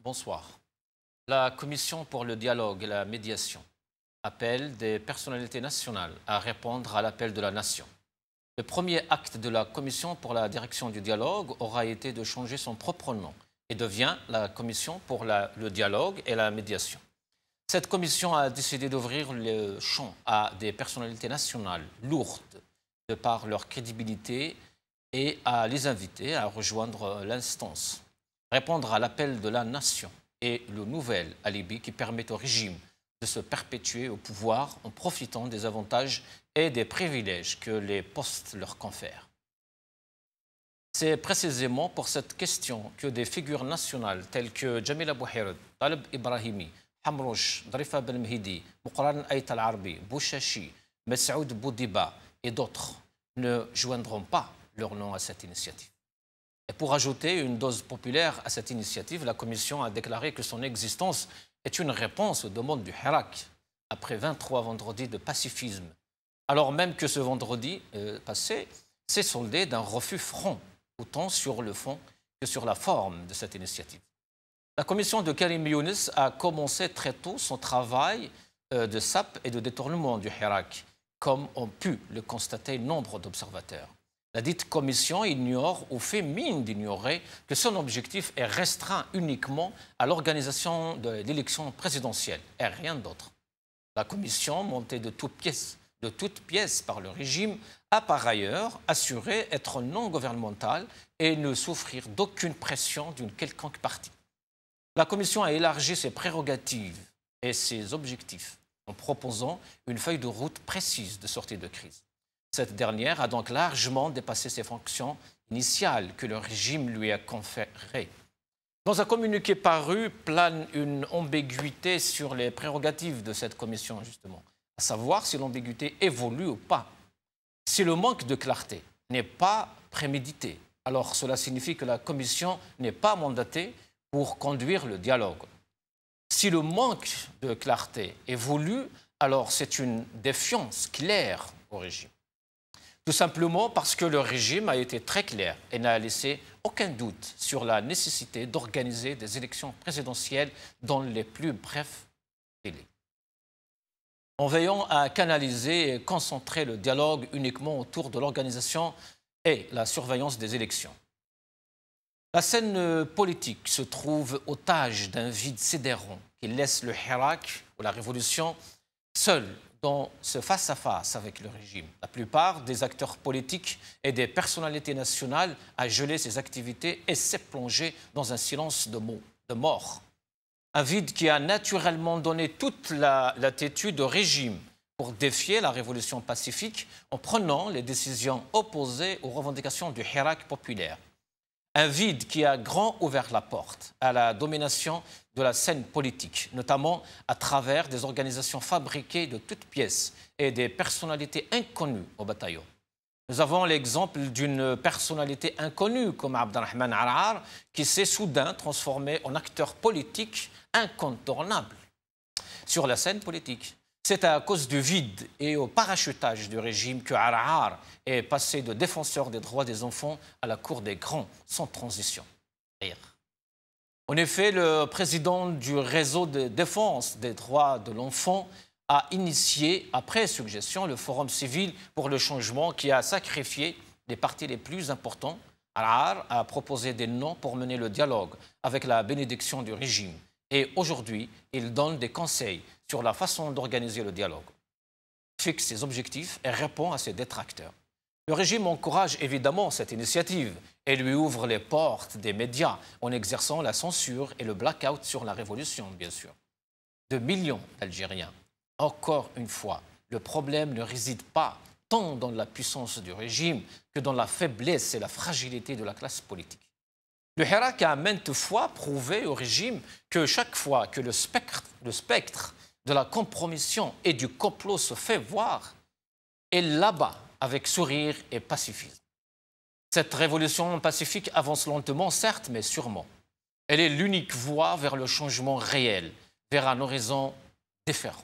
Bonsoir. La Commission pour le dialogue et la médiation appelle des personnalités nationales à répondre à l'appel de la nation. Le premier acte de la Commission pour la direction du dialogue aura été de changer son propre nom et devient la Commission pour le dialogue et la médiation. Cette commission a décidé d'ouvrir le champ à des personnalités nationales lourdes de par leur crédibilité et à les inviter à rejoindre l'instance, répondre à l'appel de la nation et le nouvel alibi qui permet au régime de se perpétuer au pouvoir en profitant des avantages et des privilèges que les postes leur confèrent. C'est précisément pour cette question que des figures nationales telles que Jamila Bouhired, Taleb Ibrahimi, Hamrouch, Darifa Ben Mehidi, Mouqran Ait Al-Arbi, Bouchachi, Messoud Boudiba et d'autres ne joindront pas leur nom à cette initiative. Et pour ajouter une dose populaire à cette initiative, la Commission a déclaré que son existence est une réponse aux demandes du Hirak après 23 vendredis de pacifisme, alors même que ce vendredi passé s'est soldé d'un refus franc, autant sur le fond que sur la forme de cette initiative. La commission de Karim Younis a commencé très tôt son travail de sape et de détournement du Hirak, comme ont pu le constater nombre d'observateurs. La dite commission ignore ou fait mine d'ignorer que son objectif est restreint uniquement à l'organisation de l'élection présidentielle et rien d'autre. La commission, montée de toutes pièces par le régime, a par ailleurs assuré être non gouvernementale et ne souffrir d'aucune pression d'une quelconque partie. La commission a élargi ses prérogatives et ses objectifs en proposant une feuille de route précise de sortie de crise. Cette dernière a donc largement dépassé ses fonctions initiales que le régime lui a conférées. Dans un communiqué paru, plane une ambiguïté sur les prérogatives de cette commission, justement, à savoir si l'ambiguïté évolue ou pas. Si le manque de clarté n'est pas prémédité, alors cela signifie que la commission n'est pas mandatée pour conduire le dialogue. Si le manque de clarté évolue, alors c'est une défiance claire au régime. Tout simplement parce que le régime a été très clair et n'a laissé aucun doute sur la nécessité d'organiser des élections présidentielles dans les plus brefs délais. En veillant à canaliser et concentrer le dialogue uniquement autour de l'organisation et la surveillance des élections. La scène politique se trouve otage d'un vide sidérant qui laisse le Hirak ou la révolution seul dans ce face-à-face avec le régime. La plupart des acteurs politiques et des personnalités nationales a gelé ses activités et s'est plongé dans un silence de mort. Un vide qui a naturellement donné toute la latitude au régime pour défier la révolution pacifique en prenant les décisions opposées aux revendications du Hirak populaire. Un vide qui a grand ouvert la porte à la domination de la scène politique, notamment à travers des organisations fabriquées de toutes pièces et des personnalités inconnues au bataillon. Nous avons l'exemple d'une personnalité inconnue comme Abdelrahman Ar'ar qui s'est soudain transformé en acteur politique incontournable sur la scène politique. C'est à cause du vide et au parachutage du régime que Ar'ar est passé de défenseur des droits des enfants à la cour des grands, sans transition. En effet, le président du réseau de défense des droits de l'enfant a initié, après suggestion, le Forum civil pour le changement qui a sacrifié les partis les plus importants. Ar'ar a proposé des noms pour mener le dialogue avec la bénédiction du régime. Et aujourd'hui, il donne des conseils sur la façon d'organiser le dialogue, fixe ses objectifs et répond à ses détracteurs. Le régime encourage évidemment cette initiative et lui ouvre les portes des médias en exerçant la censure et le blackout sur la révolution, bien sûr. De millions d'Algériens. Encore une fois, le problème ne réside pas tant dans la puissance du régime que dans la faiblesse et la fragilité de la classe politique. Le Hirak a maintes fois prouvé au régime que chaque fois que le spectre de la compromission et du complot se fait voir, il l'abat avec sourire et pacifisme. Cette révolution pacifique avance lentement, certes, mais sûrement. Elle est l'unique voie vers le changement réel, vers un horizon différent.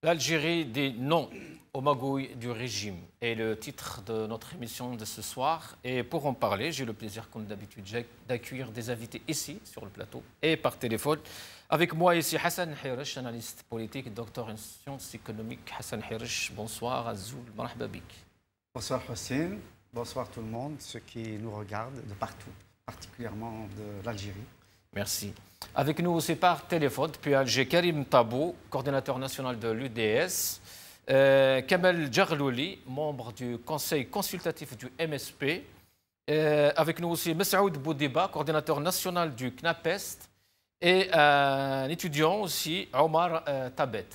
L'Algérie dit non aux magouilles du régime est le titre de notre émission de ce soir. Et pour en parler, j'ai le plaisir, comme d'habitude, d'accueillir des invités ici, sur le plateau, et par téléphone. Avec moi ici, Hassan Hirish, analyste politique, docteur en sciences économiques. Hassan Hirish, bonsoir. Azoul, marhaba bik. Bonsoir Hossein, bonsoir tout le monde, ceux qui nous regardent de partout, particulièrement de l'Algérie. Merci. Avec nous aussi par téléphone, depuis Alger, Karim Tabou, coordinateur national de l'UDS, Kamel Djarlouli, membre du conseil consultatif du MSP, avec nous aussi Messoud Boudiba, coordinateur national du CNAPEST, et un étudiant aussi, Omar Tabet.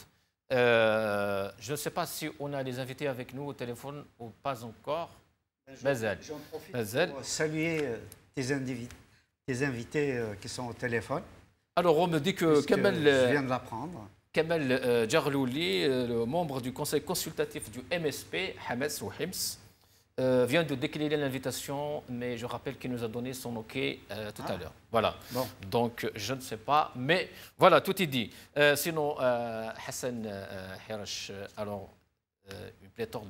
Je ne sais pas si on a les invités avec nous au téléphone ou pas encore. J'en profite pour saluer tes invités qui sont au téléphone. Alors, on me dit que Kamel, je viens de l'apprendre. Kamel Djarlouli, le membre du conseil consultatif du MSP, Hamas ou Hims, vient de décliner l'invitation, mais je rappelle qu'il nous a donné son OK tout à l'heure. Voilà. Bon. Donc, je ne sais pas, mais voilà, tout est dit. Sinon, Hassan Hirish, alors, une pléthore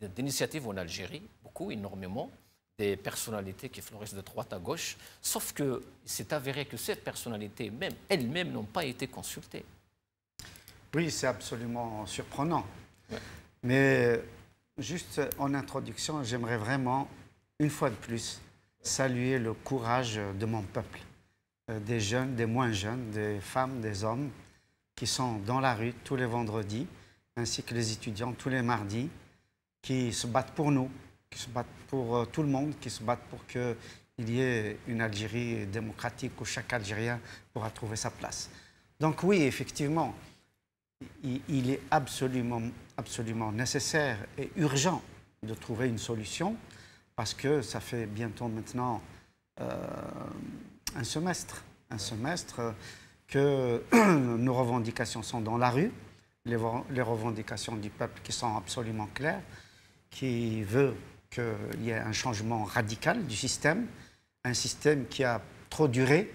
d'initiatives en Algérie, beaucoup, énormément, des personnalités qui fleurissent de droite à gauche, sauf que c'est avéré que ces personnalités, même elles-mêmes, n'ont pas été consultées. Oui, c'est absolument surprenant. Ouais. Mais juste en introduction, j'aimerais vraiment, une fois de plus, saluer le courage de mon peuple, des jeunes, des moins jeunes, des femmes, des hommes, qui sont dans la rue tous les vendredis, ainsi que les étudiants tous les mardis, qui se battent pour nous, qui se battent pour tout le monde, qui se battent pour qu'il y ait une Algérie démocratique où chaque Algérien pourra trouver sa place. Donc oui, effectivement, il est absolument nécessaire et urgent de trouver une solution parce que ça fait bientôt maintenant un semestre que nos revendications sont dans la rue, les revendications du peuple qui sont absolument claires, qui veut qu'il y ait un changement radical du système, un système qui a trop duré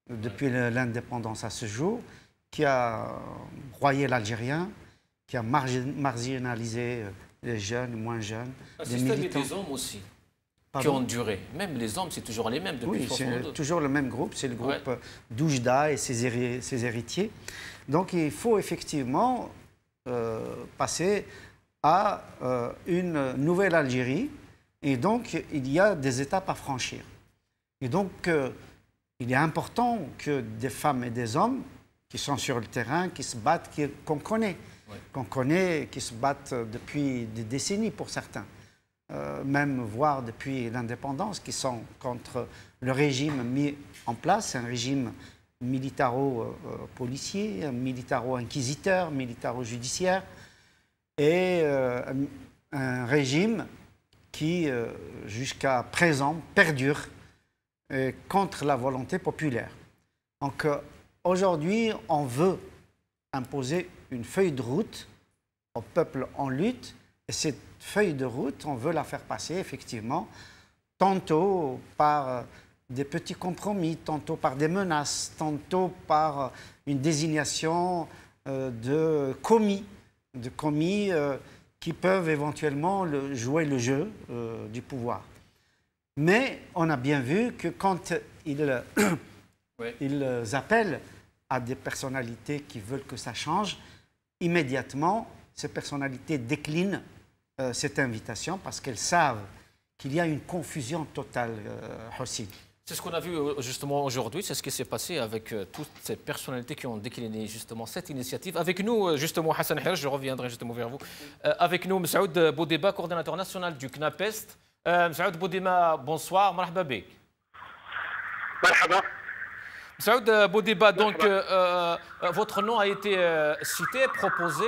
depuis l'indépendance à ce jour, qui a broyé l'Algérien, qui a marginalisé les jeunes, moins jeunes, les militants. Des hommes aussi, qui ont duré. Même les hommes, c'est toujours les mêmes depuis 62. Oui, c'est toujours le même groupe, c'est le groupe d'Oujda et ses héritiers. Donc il faut effectivement passer à une nouvelle Algérie, et donc il y a des étapes à franchir. Et donc il est important que des femmes et des hommes qui sont sur le terrain, qui se battent, qu'on connaît, qui se battent depuis des décennies pour certains, même voire depuis l'indépendance, qui sont contre le régime mis en place, un régime militaro-policier, militaro-inquisiteur, militaro-judiciaire, et un régime qui, jusqu'à présent, perdure contre la volonté populaire. Donc, aujourd'hui, on veut imposer une feuille de route au peuple en lutte, et cette feuille de route, on veut la faire passer, effectivement, tantôt par des petits compromis, tantôt par des menaces, tantôt par une désignation de commis qui peuvent éventuellement jouer le jeu du pouvoir. Mais on a bien vu que quand ils appellent à des personnalités qui veulent que ça change, immédiatement, ces personnalités déclinent cette invitation parce qu'elles savent qu'il y a une confusion totale, Hossein. C'est ce qu'on a vu justement aujourd'hui, c'est ce qui s'est passé avec toutes ces personnalités qui ont décliné justement cette initiative. Avec nous, justement, Hassan Hirish, je reviendrai justement vers vous. Avec nous, Messoud Boudiba, coordinateur national du CNAPEST. Messoud Boudiba, bonsoir, marhaba bik. Marhaba. Messoud Boudiba, donc votre nom a été cité, proposé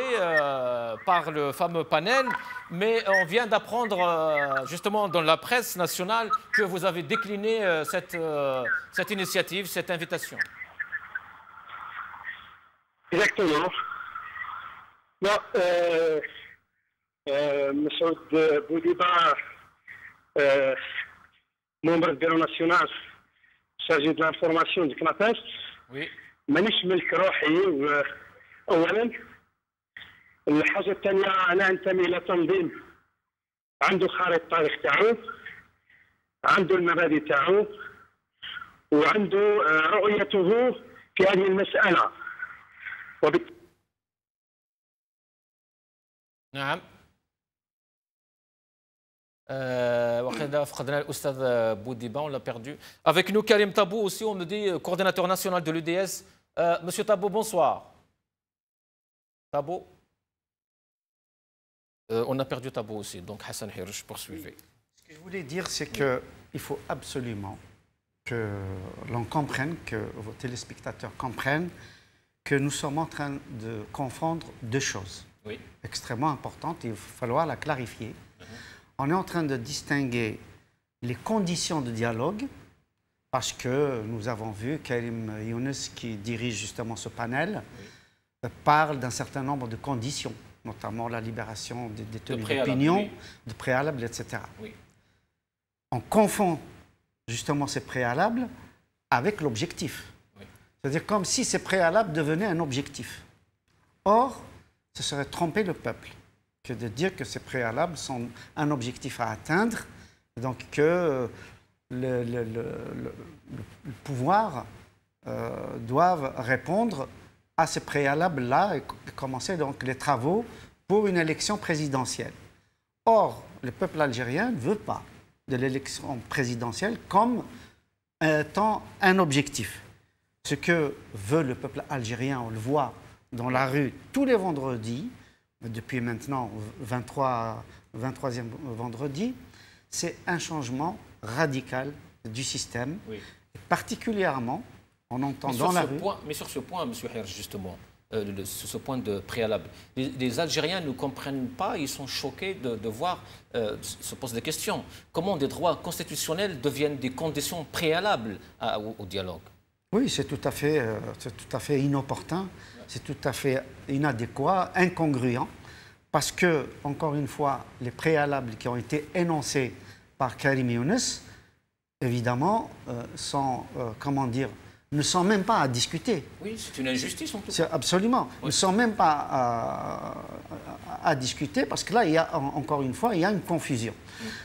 par le fameux panel, mais on vient d'apprendre justement dans la presse nationale que vous avez décliné cette initiative, cette invitation. Exactement. Non, Messoud Boudiba, membre du bureau national chargé de l'information du CNAPEST. Oui. مانيش ملك روحي اولا الحاجة الثانية أنا أنتمي إلى تنظيم عنده خارطة تاريخ تاعو، عنده المبادئ تاعو، وعنده رؤيته في هذه المسألة. نعم. فقدنا الأستاذ Boudiba, on l'a perdu. Avec nous, Karim Tabou aussi, on me dit, coordinateur national de l'UDS. Monsieur Tabou, bonsoir. Tabou. On a perdu Tabou aussi, donc Hassan Hirouche, poursuivez. Ce que je voulais dire, c'est qu'il faut absolument que l'on comprenne, que vos téléspectateurs comprennent que nous sommes en train de confondre deux choses extrêmement importantes. Il va falloir la clarifier. On est en train de distinguer les conditions de dialogue, parce que nous avons vu Karim Younes, qui dirige justement ce panel, parle d'un certain nombre de conditions, notamment la libération des détenus d'opinion, de préalables, etc. On confond justement ces préalables avec l'objectif. C'est-à-dire comme si ces préalables devenaient un objectif. Or, ce serait tromper le peuple que de dire que ces préalables sont un objectif à atteindre, donc que le pouvoir doivent répondre à ces préalables-là et commencer donc les travaux pour une élection présidentielle. Or, le peuple algérien ne veut pas de l'élection présidentielle comme étant un objectif. Ce que veut le peuple algérien, on le voit dans la rue tous les vendredis, depuis maintenant 23e vendredi, c'est un changement radical du système. Particulièrement, on entend dans la rue... Mais sur ce point, M. Hirsch, justement, ce point de préalable, les Algériens ne comprennent pas, ils sont choqués de voir, se posent des questions. Comment des droits constitutionnels deviennent des conditions préalables au dialogue? Oui, c'est tout à fait inopportun, c'est tout à fait inadéquat, incongruent, parce que, encore une fois, les préalables qui ont été énoncés par Karim Younes, évidemment, sont, comment dire, ne sont même pas à discuter. Oui, c'est une injustice en tout cas. Absolument. Ne sont même pas à discuter, parce que là, il y a, encore une fois, il y a une confusion.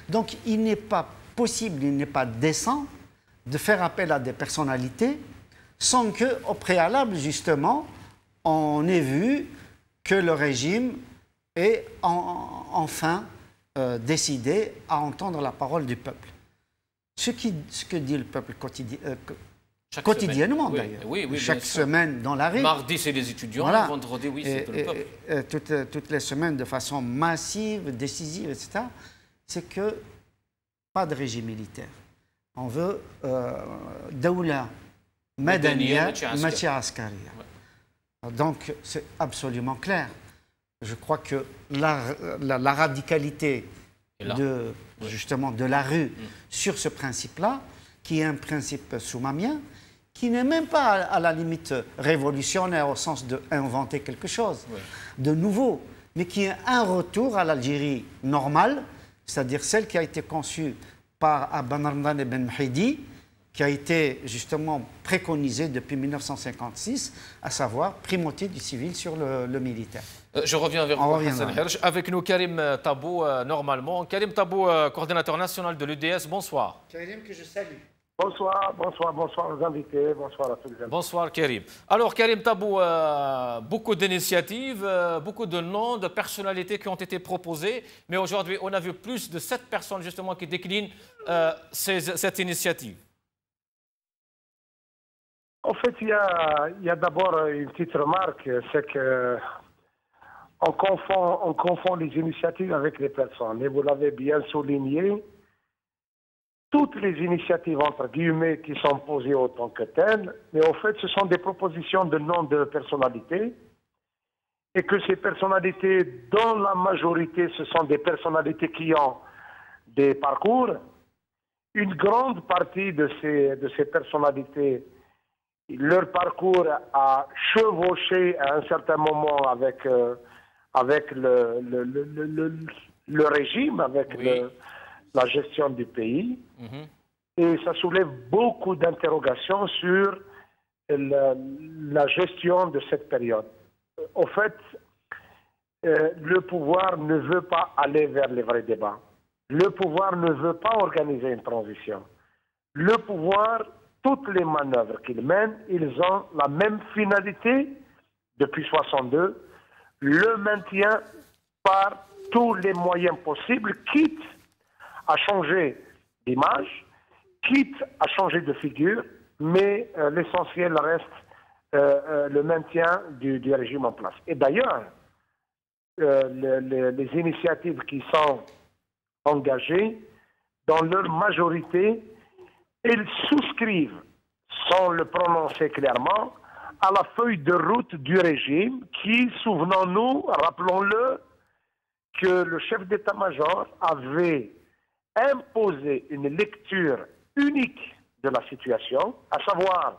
Donc, il n'est pas possible, il n'est pas décent de faire appel à des personnalités sans qu'au préalable, justement, on ait vu que le régime ait enfin décidé à entendre la parole du peuple. Ce que dit le peuple quotidiennement, d'ailleurs. Chaque semaine dans la rue. Mardi, c'est les étudiants, voilà. Vendredi, oui, c'est le peuple. Toutes les semaines, de façon massive, décisive, etc., c'est que pas de régime militaire. On veut Daoula Madaniya Machi Askariya. Donc, c'est absolument clair. Je crois que la radicalité justement de la rue sur ce principe-là, qui est un principe soumamien, qui n'est même pas à la limite révolutionnaire au sens d'inventer quelque chose de nouveau, mais qui est un retour à l'Algérie normale, c'est-à-dire celle qui a été conçue par Abban Ramdan ibn Mahdi, qui a été justement préconisée depuis 1956, à savoir primauté du civil sur le militaire. Je reviens vers vous, Hassan Hirsch. Avec nous, Karim Tabou, normalement. Karim Tabou, coordinateur national de l'UDS, bonsoir. Karim, que je salue. Bonsoir aux invités, bonsoir à tous les invités. Bonsoir Karim. Alors Karim Tabou, beaucoup d'initiatives, beaucoup de noms, de personnalités qui ont été proposées, mais aujourd'hui on a vu plus de 7 personnes justement qui déclinent cette initiative. En fait, il y a d'abord une petite remarque, c'est que on confond les initiatives avec les personnes. Et vous l'avez bien souligné, toutes les initiatives, entre guillemets, qui sont posées autant que telles, mais au fait, ce sont des propositions de noms de personnalités, et que ces personnalités, dans la majorité, ce sont des personnalités qui ont des parcours. Une grande partie de ces personnalités, leur parcours a chevauché à un certain moment avec le régime, avec la gestion du pays. Et ça soulève beaucoup d'interrogations sur la gestion de cette période. Au fait, le pouvoir ne veut pas aller vers les vrais débats. Le pouvoir ne veut pas organiser une transition. Le pouvoir, toutes les manœuvres qu'il mène, ils ont la même finalité depuis 1962, le maintien par tous les moyens possibles, quitte à changer d'image, quitte à changer de figure, mais l'essentiel reste le maintien du régime en place. Et d'ailleurs, les initiatives qui sont engagées, dans leur majorité, ils souscrivent, sans le prononcer clairement, à la feuille de route du régime qui, souvenons-nous, rappelons-le, que le chef d'état-major avait imposé une lecture unique de la situation, à savoir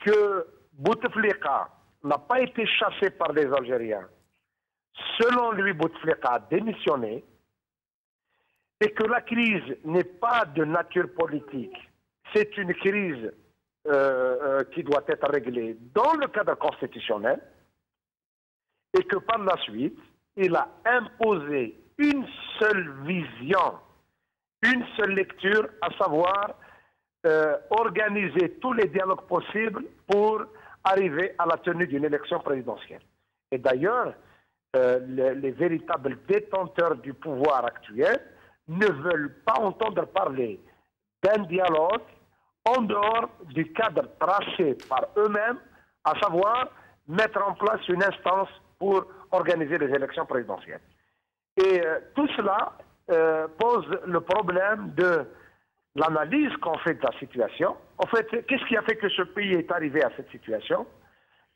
que Bouteflika n'a pas été chassé par les Algériens. Selon lui, Bouteflika a démissionné et que la crise n'est pas de nature politique. C'est une crise qui doit être réglée dans le cadre constitutionnel et que par la suite, il a imposé une seule vision, une seule lecture, à savoir organiser tous les dialogues possibles pour arriver à la tenue d'une élection présidentielle. Et d'ailleurs, les véritables détenteurs du pouvoir actuel ne veulent pas entendre parler d'un dialogue en dehors du cadre tracé par eux-mêmes, à savoir mettre en place une instance pour organiser les élections présidentielles. Et tout cela pose le problème de l'analyse qu'on fait de la situation. En fait, qu'est-ce qui a fait que ce pays est arrivé à cette situation?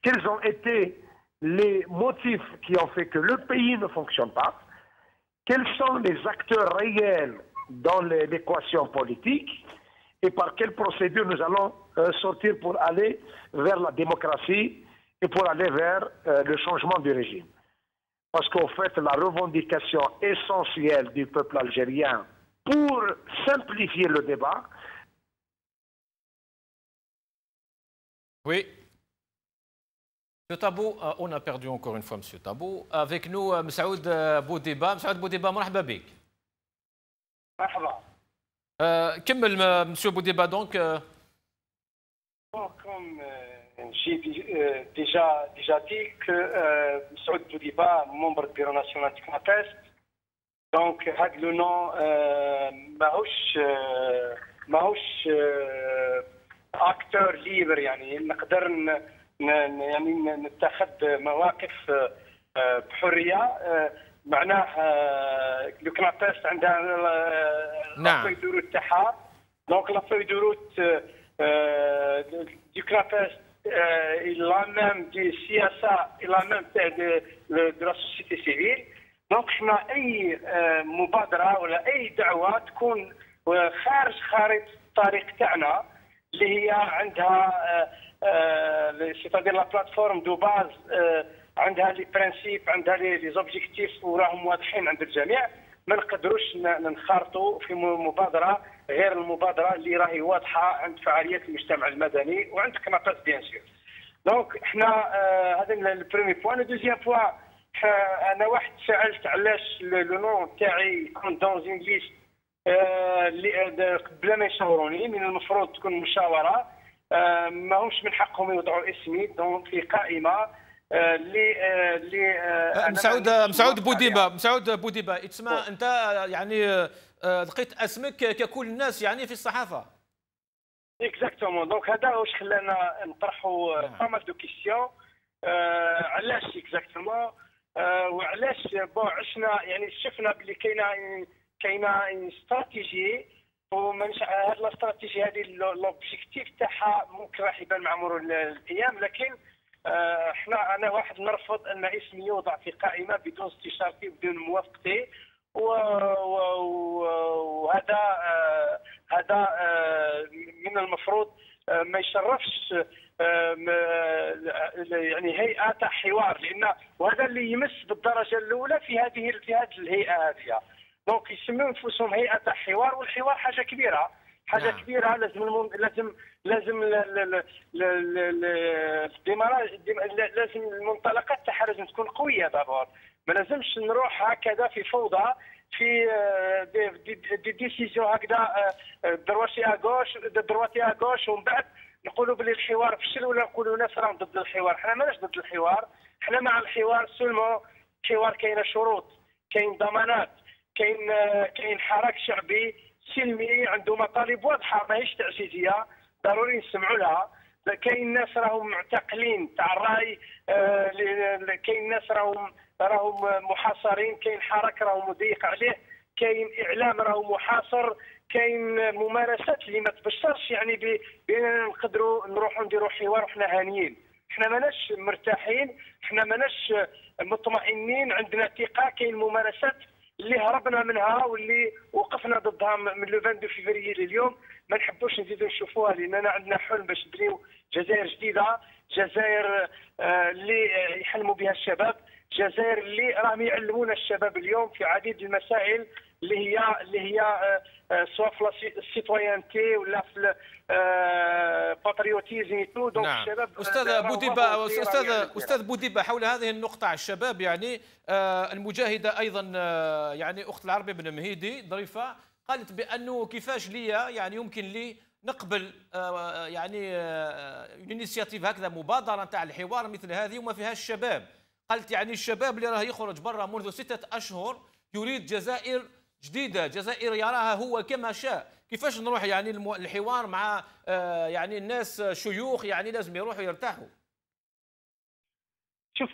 Quels ont été les motifs qui ont fait que le pays ne fonctionne pas? Quels sont les acteurs réels dans l'équation politique? Et par quelle procédure nous allons sortir pour aller vers la démocratie et pour aller vers le changement du régime? Parce qu'en fait, la revendication essentielle du peuple algérien pour simplifier le débat. Oui. Monsieur Tabou, on a perdu encore une fois Monsieur Tabou. Avec nous, Msaoud Boudeba. Msaoud Boudeba, مرحبا بك. مرحبا. كمل Monsieur Boudeba donc. Comme j'ai déjà dit que Msaoud Boudeba, membre du Bureau national du Knapest, donc هذا le nom ماهوش acteur libre يعني نقدر يعني نتخذ مواقف بحريه معناه لو كنابيست عندها لافوي دو روت تاعها دونك لافوي دو روت دو كنابيست لا ميم دي سياسه لا ميم تاع دو لا سوسيتي سيفيل دونك حنا اي مبادره ولا اي دعوه تكون خارج خارطه الطريق تاعنا اللي هي عندها c'est-à-dire la plateforme de base عندها لي برانسيب عندها لي زوبجيكتيف وراهم واضحين عند الجميع ما نقدروش ننخرطوا في مبادره غير المبادره اللي راهي واضحه عند فعاليات المجتمع المدني وعند كناباس بيان سور. دونك احنا هذا البريمي بوان. لو دوزيام بوان انا واحد سالت علاش لو نون تاعي يكون دون اون ليست قبل ما يشاوروني من المفروض تكون مشاوره ماهمش من حقهم يوضعوا اسمي دونك في قائمه اللي مسعود بوديبا تسمى انت يعني لقيت اسمك ككل الناس يعني في الصحافه. اكزاكتومون دونك هذا واش خلانا نطرحوا فامال دو كيستيون علاش اكزاكتومون وعلاش عشنا يعني شفنا بلي كاينه استراتيجي ومنش هذه الاستراتيجيه هذه لوبجيكتيف تاعها ممكن راح يبان مع مرور الايام لكن انا واحد نرفض ان اسمي يوضع في قائمه بدون استشارتي وبدون موافقتي وهذا من المفروض ما يشرفش يعني هيئه تاع حوار لان وهذا اللي يمس بالدرجه الاولى في هذه الهيئه هذه دونك يسموا انفسهم هيئه تاع حوار والحوار حاجه كبيره حاجه كبيره. لازم الديماراج، لازم المنطلقات تاعها لازم تكون قويه دابور. ما لازمش نروح هكذا في فوضى، في دي ديسيزيون هكذا درواتي اغوش، ومن بعد نقولوا بلي الحوار فشل ولا نقولوا ناس راهم ضد الحوار. حنا ماناش ضد الحوار، حنا مع الحوار سولمون. الحوار كاينه شروط، كاين ضمانات، كاين حراك شعبي سلمي عنده مطالب واضحه ماهيش تعجيزيه، ضروري نسمعوا لها. كاين ناس راهم معتقلين تاع الراي، كاين ناس راهم محاصرين، كاين حراك راهو مضيق عليه، كاين اعلام راهو محاصر، كاين ممارسات اللي ما تبشرش يعني باننا نقدروا نروحوا نديروا حوار وحنا هانيين. حنا ماناش مرتاحين، حنا ماناش مطمئنين، عندنا ثقه. كاين ممارسات اللي هربنا منها واللي وقفنا ضدها من لو 22 فيفري لليوم، ما نحبوش نزيدوا نشوفوها، لاننا عندنا حلم باش نبنيو جزائر جديده، جزائر اللي يحلموا بها الشباب، جزائر اللي راهم يعلمونا الشباب اليوم في عديد المسائل اللي هي سواء في السيتويانتي ولا في الباتريوتيزم تو. دونك نعم. الشباب استاذ بوديبه حول هذه النقطه الشباب، يعني المجاهده ايضا يعني اخت العربي بن مهيدي ظريفه قالت بانه كيفاش ليا يعني يمكن لي نقبل يعني انيسياتيف هكذا مبادره نتاع الحوار مثل هذه وما فيهاش الشباب. قالت يعني الشباب اللي راه يخرج برا منذ 6 أشهر يريد جزائر جديده، جزائر يراها هو كما شاء. كيفاش نروح يعني الحوار مع يعني الناس شيوخ يعني لازم يروحوا يرتاحوا؟ شوف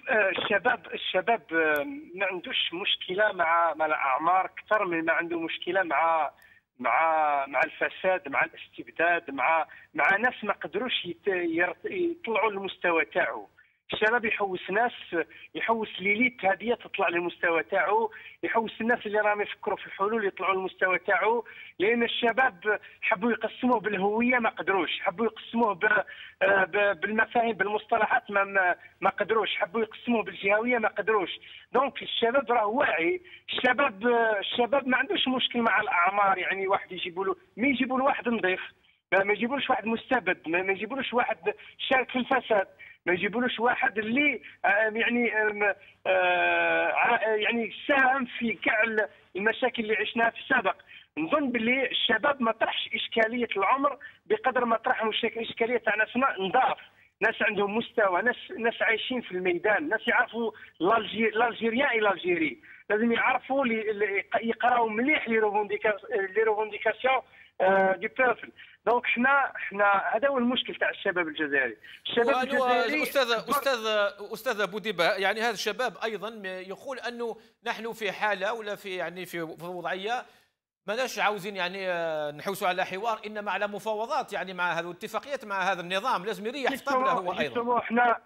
الشباب ما عندوش مشكله مع الاعمار اكثر من ما عنده مشكله مع الفساد، مع الاستبداد، مع ناس ما قدروش يطلعوا للمستوى تاعو. الشباب يحوس ليليت هذه تطلع للمستوى تاعو، يحوس الناس اللي راهم يفكروا في الحلول يطلعوا للمستوى تاعو. لان الشباب حبوا يقسموه بالهويه ما قدروش، حبوا يقسموه بالمفاهيم بالمصطلحات ما قدروش، حبوا يقسموه بالجهويه ما قدروش. دونك الشباب راه واعي، الشباب ما عندوش مشكل مع الاعمار. يعني واحد يجيبوا له واحد نظيف، ما يجيبولوش واحد مستبد، ما يجيبولوش واحد شارك في الفساد، ما يجيبولوش واحد اللي يعني ساهم في كاع المشاكل اللي عشناها في السابق. نظن باللي الشباب ما طرحش اشكاليه العمر بقدر ما طرح اشكاليه تاع ناسنا نضاف، ناس عندهم مستوى، ناس عايشين في الميدان، ناس يعرفوا الالجيريان الى الجيري، لازم يعرفوا يقراو مليح لي ريفونديكاسيون دي بيرفل. دونك حنا هذا هو المشكل تاع الشباب الجزائري. الشباب الجزائري استاذ بوديبه، يعني هذا الشباب ايضا يقول انه نحن في حاله ولا في يعني في وضعيه ماناش عاوزين يعني نحوسوا على حوار، انما على مفاوضات يعني مع هذه الاتفاقيات مع هذا النظام لازم يريح في طبله هو ايضا. احنا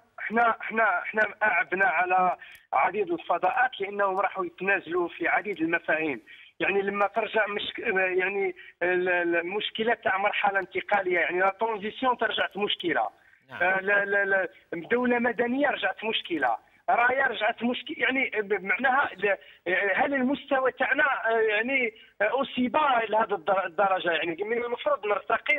أعبنا على عديد الفضاءات لانهم راحوا يتنازلوا في عديد المفاهيم. يعني لما ترجع يعني المشكله تاع مرحله انتقاليه، يعني لا ترانزيسيون ترجعت مشكله، لا دوله مدنيه رجعت مشكله، رايه رجعت مشكله. يعني معناها هل المستوى تاعنا يعني اصيب لهذه الدرجه؟ يعني من المفروض نرتقي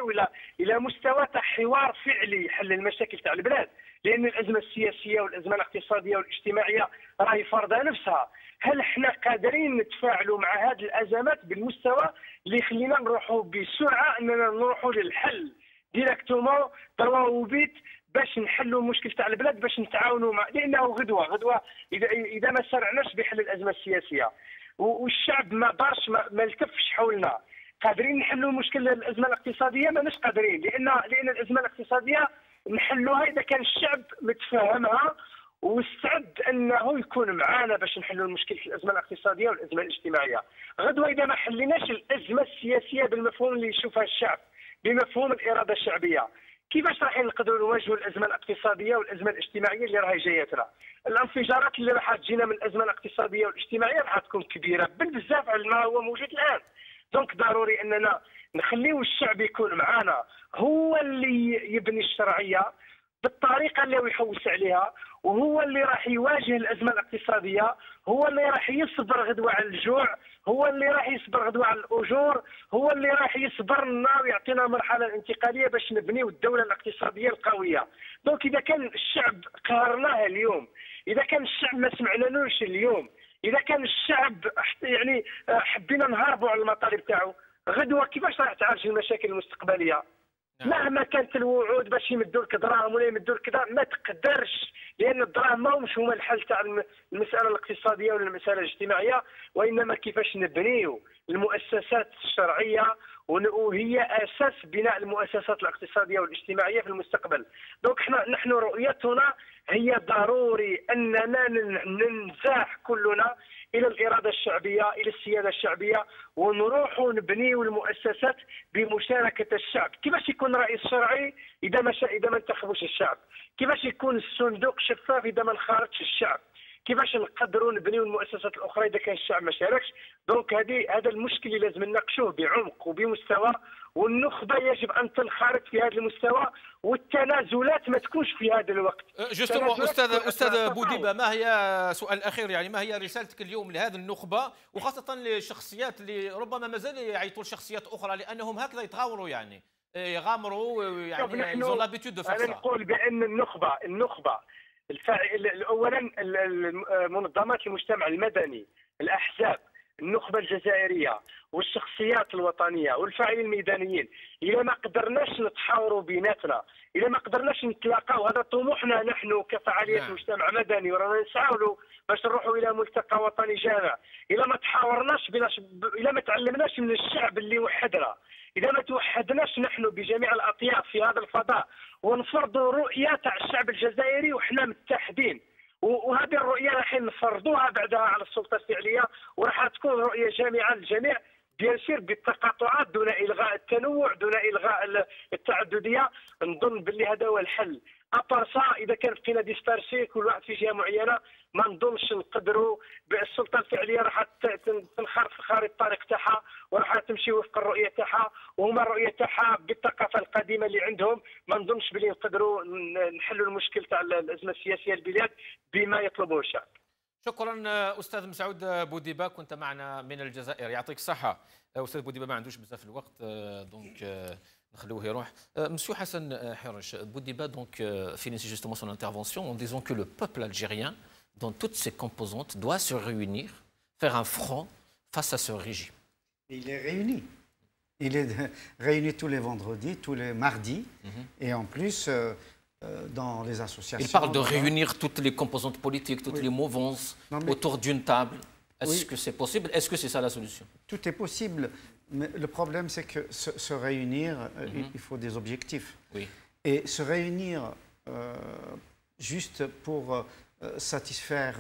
الى مستوى تاع حوار فعلي يحل المشاكل تاع البلاد، لان الازمه السياسيه والازمه الاقتصاديه والاجتماعيه راهي فرضها نفسها. هل احنا قادرين نتفاعلوا مع هذه الازمات بالمستوى اللي يخلينا نروحوا بسرعه اننا نروحوا للحل ديريكتومون ضروا وبيت باش نحلوا المشكل تاع البلاد، باش نتعاونوا مع، لانه غدوه اذا ما سرعناش بحل الازمه السياسيه والشعب ما دارش ما التفش حولنا، قادرين نحلوا مشكل الازمه الاقتصاديه؟ ماناش قادرين، لان الازمه الاقتصاديه نحلوها اذا كان الشعب متفاهمها واستعد انه يكون معنا باش نحلوا المشكل في الازمه الاقتصاديه والازمه الاجتماعيه. غدوه اذا ما حليناش الازمه السياسيه بالمفهوم اللي يشوفها الشعب، بمفهوم الاراده الشعبيه، كيفاش راح نقدروا نواجهوا الازمه الاقتصاديه والازمه الاجتماعيه اللي راهي جايتنا؟ الانفجارات اللي راح تجينا من الازمه الاقتصاديه والاجتماعيه راح تكون كبيره بزاف على ما هو موجود الان. دونك ضروري اننا نخليو الشعب يكون معنا، هو اللي يبني الشرعيه، بالطريقه اللي هو يحوس عليها، وهو اللي راح يواجه الازمه الاقتصاديه، هو اللي راح يصبر غدوه على الجوع، هو اللي راح يصبر غدوه على الاجور، هو اللي راح يصبر لنا ويعطينا المرحله الانتقاليه باش نبنيو الدوله الاقتصاديه القويه. دونك اذا كان الشعب قهرناه اليوم، اذا كان الشعب ما سمعنالوش اليوم، اذا كان الشعب يعني حبينا نهربوا على المطالب تاعو، غدوه كيفاش راح تعالج المشاكل المستقبليه؟ مهما كانت الوعود باش يمدوا لك دراهم ولا يمدوا لك كذا ما تقدرش، لان الدراهم ماهمش هما الحل تاع المساله الاقتصاديه ولا المساله الاجتماعيه، وانما كيفاش نبنيو المؤسسات الشرعيه، وهي اساس بناء المؤسسات الاقتصاديه والاجتماعيه في المستقبل. دونك نحن رؤيتنا هي ضروري اننا ننزاح كلنا الى الاراده الشعبيه، الى السياده الشعبيه، ونروحوا نبنيوا المؤسسات بمشاركه الشعب. كيفاش يكون رئيس شرعي اذا ما انتخبوش الشعب؟ كيفاش يكون الصندوق شفاف اذا ما انخرطش الشعب؟ كيفاش نقدروا نبنيو المؤسسات الاخرى اذا كان الشعب ما شاركش؟ دونك هذا المشكل اللي لازم نناقشوه بعمق وبمستوى، والنخبه يجب ان تنخرط في هذا المستوى، والتنازلات ما تكونش في هذا الوقت. جوستومون استاذ بوديبه، ما هي سؤال الاخير يعني ما هي رسالتك اليوم لهذه النخبه، وخاصه للشخصيات اللي ربما مازال يعيطوا لشخصيات اخرى لانهم هكذا يتغاوروا يعني يغامروا يعني يزون لابيتود دو انا نقول بان النخبه اولا منظمات المجتمع المدني، الاحزاب، النخبه الجزائريه والشخصيات الوطنيه والفاعلين الميدانيين، اذا ما قدرناش نتحاوروا بيناتنا، اذا ما قدرناش نتلاقاو، هذا طموحنا نحن كفعاليه مجتمع مدني، ورانا نسعوا له باش نروحوا الى ملتقى وطني جامع. اذا ما تحاورناش اذا ما تعلمناش من الشعب اللي وحدنا، اذا ما توحدناش نحن بجميع الاطياف في هذا الفضاء ونفرضوا رؤيه تاع الشعب الجزائري وحنا متحدين، وهذه الرؤيه راح نفرضوها بعدها على السلطه الفعليه، وراح تكون رؤيه جامعه للجميع بيان سير بالتقاطعات دون الغاء التنوع، دون الغاء التعدديه. نظن باللي هذا هو الحل. ابارسا اذا كان بقينا ديسبارسي كل واحد في جهه معينه، ما نظنش نقدروا السلطه الفعليه راح تنخرط في خارطه الطريق تاعها، وراح تمشي وفق الرؤيه تاعها، وهما الرؤيه تاعها بالثقافه القديمه اللي عندهم. ما نظنش بلي نقدروا نحلوا المشكل تاع الازمه السياسيه للبلاد بما يطلبه الشعب. شكرا استاذ مسعود بوديبه، كنت معنا من الجزائر، يعطيك الصحه. استاذ بوديبه ما عندوش بزاف الوقت دونك نخلوه يروح. Monsieur Hassan Hirsch, Boudiba donc finit justement son intervention en disant que le peuple algérien, dans toutes ses composantes, doit se réunir, faire un front face à ce régime. Il est réuni. Il est réuni tous les vendredis, tous les mardis, et en plus dans les associations. Il parle de réunir toutes les composantes politiques, toutes les mouvances autour d'une table. Est-ce que c'est possible? Est-ce que c'est ça la solution? Tout est possible. Mais le problème, c'est que se réunir, il faut des objectifs. Oui. Et se réunir juste pour satisfaire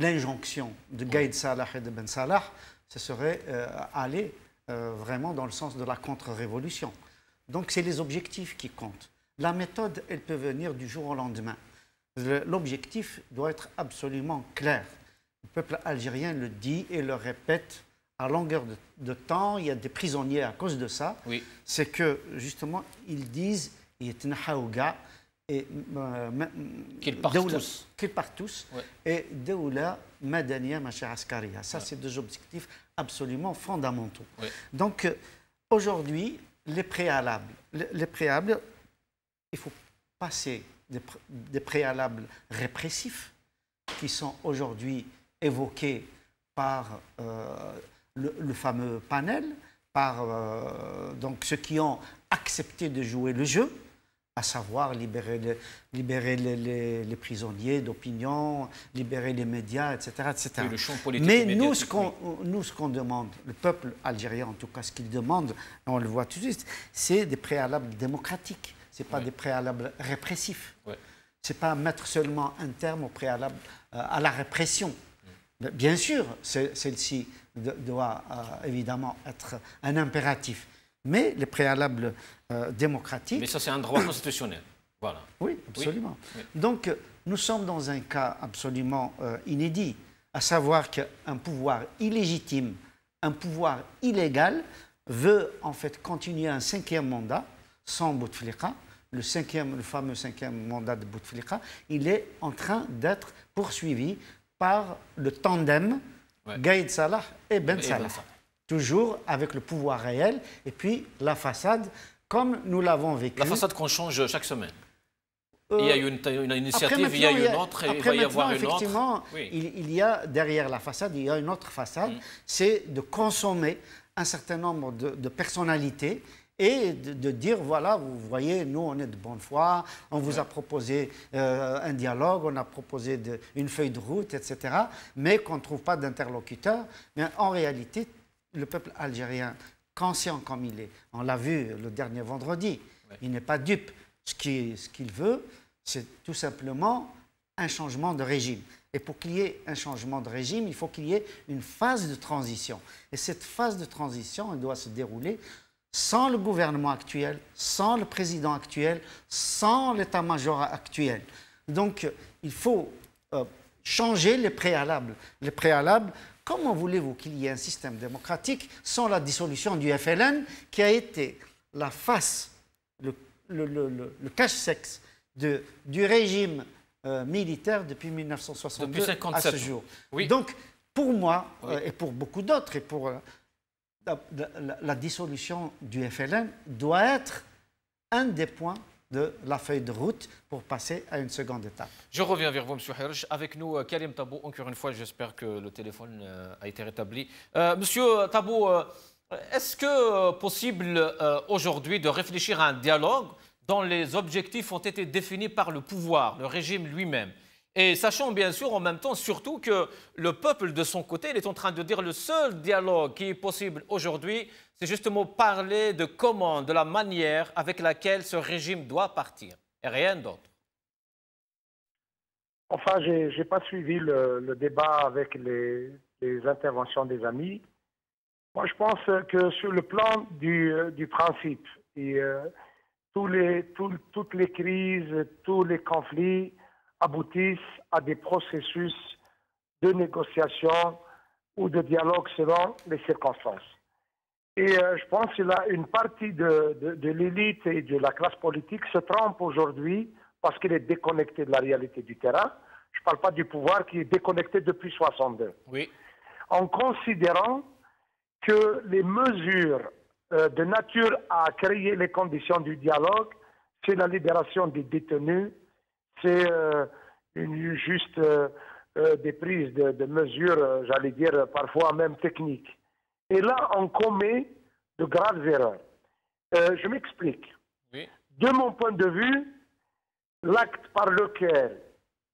l'injonction de Gaïd Salah et de Ben Salah, ce serait aller vraiment dans le sens de la contre-révolution. Donc c'est les objectifs qui comptent. La méthode, elle peut venir du jour au lendemain. L'objectif doit être absolument clair. Le peuple algérien le dit et le répète à longueur de temps. Il y a des prisonniers à cause de ça. Oui. C'est que, justement, ils disent qu'ils partent tous. Qu'ils partent tous. Ouais. Et Daoula Madania Macha Askaria. Ça, c'est deux objectifs absolument fondamentaux. Oui. Donc, aujourd'hui, les préalables, il faut passer des préalables répressifs qui sont aujourd'hui évoqués par le fameux panel, par donc ceux qui ont accepté de jouer le jeu, à savoir libérer les prisonniers d'opinion, libérer les médias, etc. etc. Oui, le champ politique. Mais nous, ce qu'on demande, le peuple algérien en tout cas, ce qu'il demande, on le voit tout de suite, c'est des préalables démocratiques, ce n'est pas des préalables répressifs. Ouais. Ce n'est pas mettre seulement un terme au préalable à la répression. Bien sûr, celle-ci doit évidemment être un impératif. Mais les préalables démocratiques... Mais ça, c'est un droit constitutionnel. Voilà. Oui, absolument. Oui. Donc, nous sommes dans un cas absolument inédit, à savoir qu'un pouvoir illégitime, un pouvoir illégal, veut en fait continuer un 5e mandat, sans Bouteflika, le fameux cinquième mandat de Bouteflika, il est en train d'être poursuivi par le tandem Gaïd Salah et Ben Salah. Toujours avec le pouvoir réel et puis la façade, comme nous l'avons vécu. La façade qu'on change chaque semaine. Il y a une initiative, il y a une autre, et il va y avoir une autre. Effectivement, il y a derrière la façade, il y a une autre façade, c'est de consommer un certain nombre de personnalités et de dire, voilà, vous voyez, nous, on est de bonne foi, on vous a proposé un dialogue, on a proposé une feuille de route, etc., mais qu'on ne trouve pas d'interlocuteur. Mais en réalité, le peuple algérien, conscient comme il est, on l'a vu le dernier vendredi, il n'est pas dupe. Ce qu'il veut, c'est tout simplement un changement de régime. Et pour qu'il y ait un changement de régime, il faut qu'il y ait une phase de transition. Et cette phase de transition, elle doit se dérouler sans le gouvernement actuel, sans le président actuel, sans l'état-major actuel. Donc, il faut changer les préalables. Les préalables, comment voulez-vous qu'il y ait un système démocratique sans la dissolution du FLN, qui a été la face, le cache-sexe du régime militaire depuis 1962 à ce jour. Oui. Donc, pour moi, et pour beaucoup d'autres, et pour la dissolution du FLN doit être un des points de la feuille de route pour passer à une seconde étape. Je reviens vers vous, M. Hirsch. Avec nous, Karim Tabou. Encore une fois, j'espère que le téléphone a été rétabli. Monsieur Tabou, est-ce que possible aujourd'hui de réfléchir à un dialogue dont les objectifs ont été définis par le pouvoir, le régime lui-même? Et sachant bien sûr en même temps surtout que le peuple de son côté, il est en train de dire le seul dialogue qui est possible aujourd'hui, c'est justement parler de comment, de la manière avec laquelle ce régime doit partir, et rien d'autre. Enfin, je n'ai pas suivi le débat avec les interventions des amis. Moi, je pense que sur le plan du principe, toutes les crises, tous les conflits aboutissent à des processus de négociation ou de dialogue selon les circonstances. Et je pense que là, une partie de l'élite et de la classe politique se trompe aujourd'hui parce qu'elle est déconnectée de la réalité du terrain. Je ne parle pas du pouvoir qui est déconnecté depuis 1962. Oui. En considérant que les mesures de nature à créer les conditions du dialogue, c'est la libération des détenus, c'est juste des prises de mesures, j'allais dire parfois même techniques. Et là, on commet de graves erreurs. Je m'explique. Oui. De mon point de vue, l'acte par lequel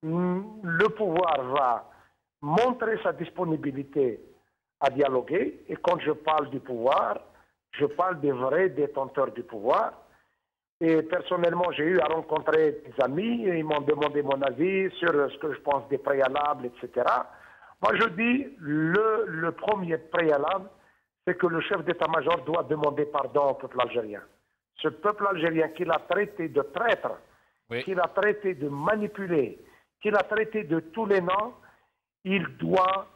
le pouvoir va montrer sa disponibilité à dialoguer, et quand je parle du pouvoir, je parle des vrais détenteurs du pouvoir. Et personnellement, j'ai eu à rencontrer des amis, et ils m'ont demandé mon avis sur ce que je pense des préalables, etc. Moi, je dis, le premier préalable, c'est que le chef d'état-major doit demander pardon au peuple algérien. Ce peuple algérien qu'il a traité de traître, oui, qu'il a traité de manipuler, qu'il a traité de tous les noms, il doit,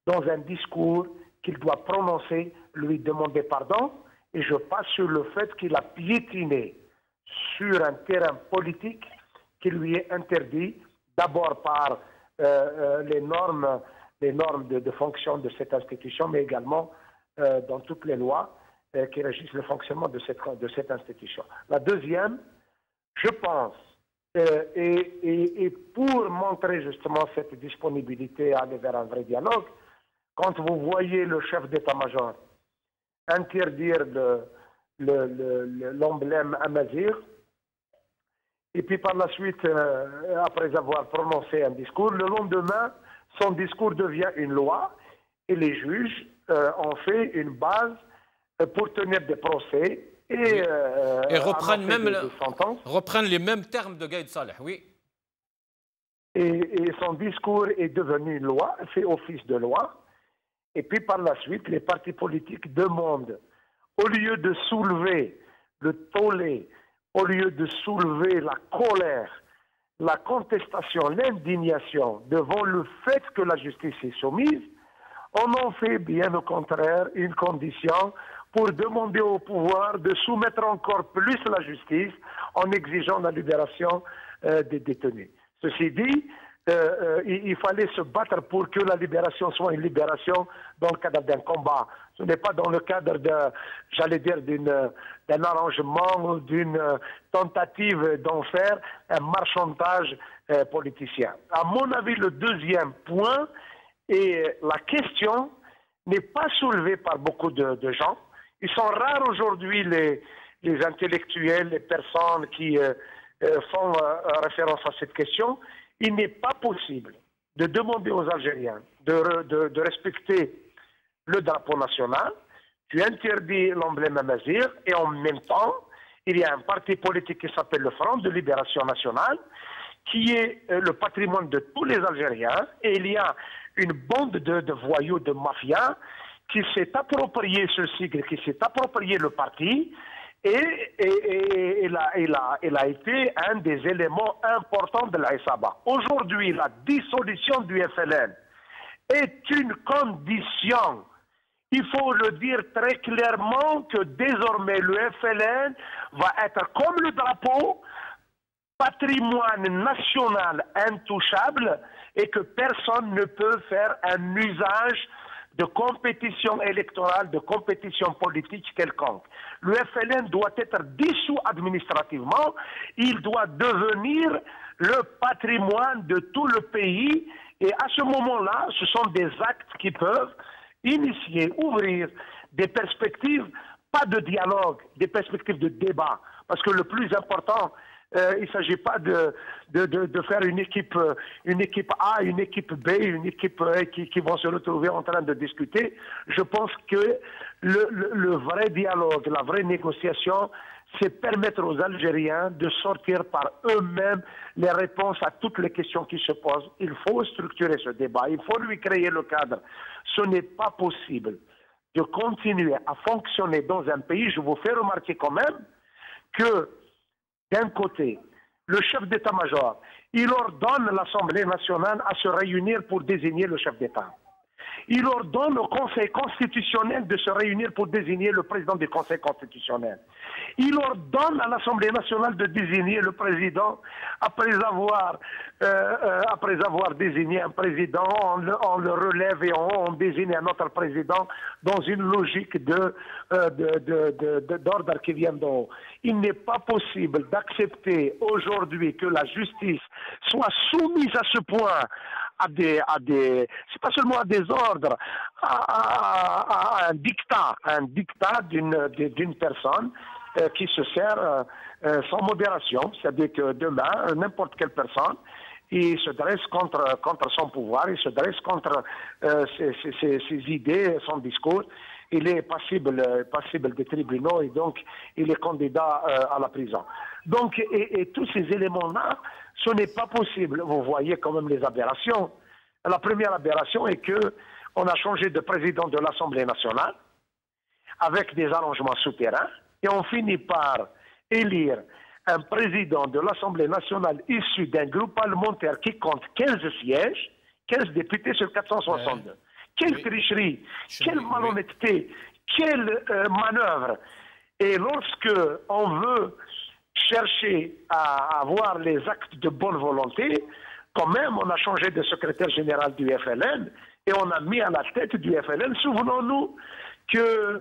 dans un discours qu'il doit prononcer, lui demander pardon. Et je passe sur le fait qu'il a piétiné sur un terrain politique qui lui est interdit, d'abord par les normes de fonction de cette institution, mais également dans toutes les lois qui régissent le fonctionnement de cette institution. La deuxième, je pense, et pour montrer justement cette disponibilité à aller vers un vrai dialogue, quand vous voyez le chef d'état-major interdire l'emblème Amazigh, et puis par la suite, après avoir prononcé un discours, le lendemain, son discours devient une loi, et les juges ont fait une base pour tenir des procès et reprennent les mêmes termes de Gaïd Salah, oui. Et son discours est devenu une loi, fait office de loi. Et puis par la suite, les partis politiques demandent, au lieu de soulever le tollé, au lieu de soulever la colère, la contestation, l'indignation devant le fait que la justice est soumise, on en fait bien au contraire une condition pour demander au pouvoir de soumettre encore plus la justice en exigeant la libération des détenus. Ceci dit, il fallait se battre pour que la libération soit une libération dans le cadre d'un combat. Ce n'est pas dans le cadre d'un arrangement, d'une tentative d'en faire un marchandage politicien. À mon avis, le deuxième point, et la question n'est pas soulevée par beaucoup de gens. Ils sont rares aujourd'hui les intellectuels, les personnes qui font référence à cette question. Il n'est pas possible de demander aux Algériens de respecter le drapeau national. Tu interdis l'emblème amazigh et en même temps, il y a un parti politique qui s'appelle le Front de Libération Nationale, qui est le patrimoine de tous les Algériens, et il y a une bande de voyous, de mafias, qui s'est approprié ce sigle, qui s'est approprié le parti, et il a été un des éléments importants de la SABA. Aujourd'hui, la dissolution du FLN est une condition. Il faut le dire très clairement que désormais le FLN va être comme le drapeau, patrimoine national intouchable, et que personne ne peut faire un usage de compétition électorale, de compétition politique quelconque. Le FLN doit être dissous administrativement, il doit devenir le patrimoine de tout le pays, et à ce moment-là, ce sont des actes qui peuvent initier, ouvrir des perspectives, pas de dialogue, des perspectives de débat, parce que le plus important, il ne s'agit pas de faire une équipe A, une équipe B, une équipe qui vont se retrouver en train de discuter. Je pense que le vrai dialogue, la vraie négociation, c'est permettre aux Algériens de sortir par eux-mêmes les réponses à toutes les questions qui se posent. Il faut structurer ce débat, il faut lui créer le cadre. Ce n'est pas possible de continuer à fonctionner dans un pays. Je vous fais remarquer quand même que d'un côté, le chef d'état-major, il ordonne l'Assemblée nationale à se réunir pour désigner le chef d'État. Il ordonne au Conseil constitutionnel de se réunir pour désigner le président du Conseil constitutionnel. Il ordonne à l'Assemblée nationale de désigner le président après avoir désigné un président, on le relève et on désigne un autre président dans une logique d'ordre qui vient d'en haut. Il n'est pas possible d'accepter aujourd'hui que la justice soit soumise à ce point c'est pas seulement à des ordres, à un dictat d'une personne qui se sert sans modération. C'est-à-dire que demain, n'importe quelle personne, il se dresse contre son pouvoir, il se dresse contre ses idées, son discours. Il est passible des tribunaux et donc il est candidat à la prison. Donc, et tous ces éléments-là, ce n'est pas possible. Vous voyez quand même les aberrations. La première aberration est qu'on a changé de président de l'Assemblée nationale avec des arrangements souterrains et on finit par élire un président de l'Assemblée nationale issu d'un groupe parlementaire qui compte 15 sièges, 15 députés sur 462. Quelle tricherie, quelle malhonnêteté, quelle manœuvre. Et lorsque on veut chercher à avoir les actes de bonne volonté, quand même, on a changé de secrétaire général du FLN et on a mis à la tête du FLN. Souvenons-nous que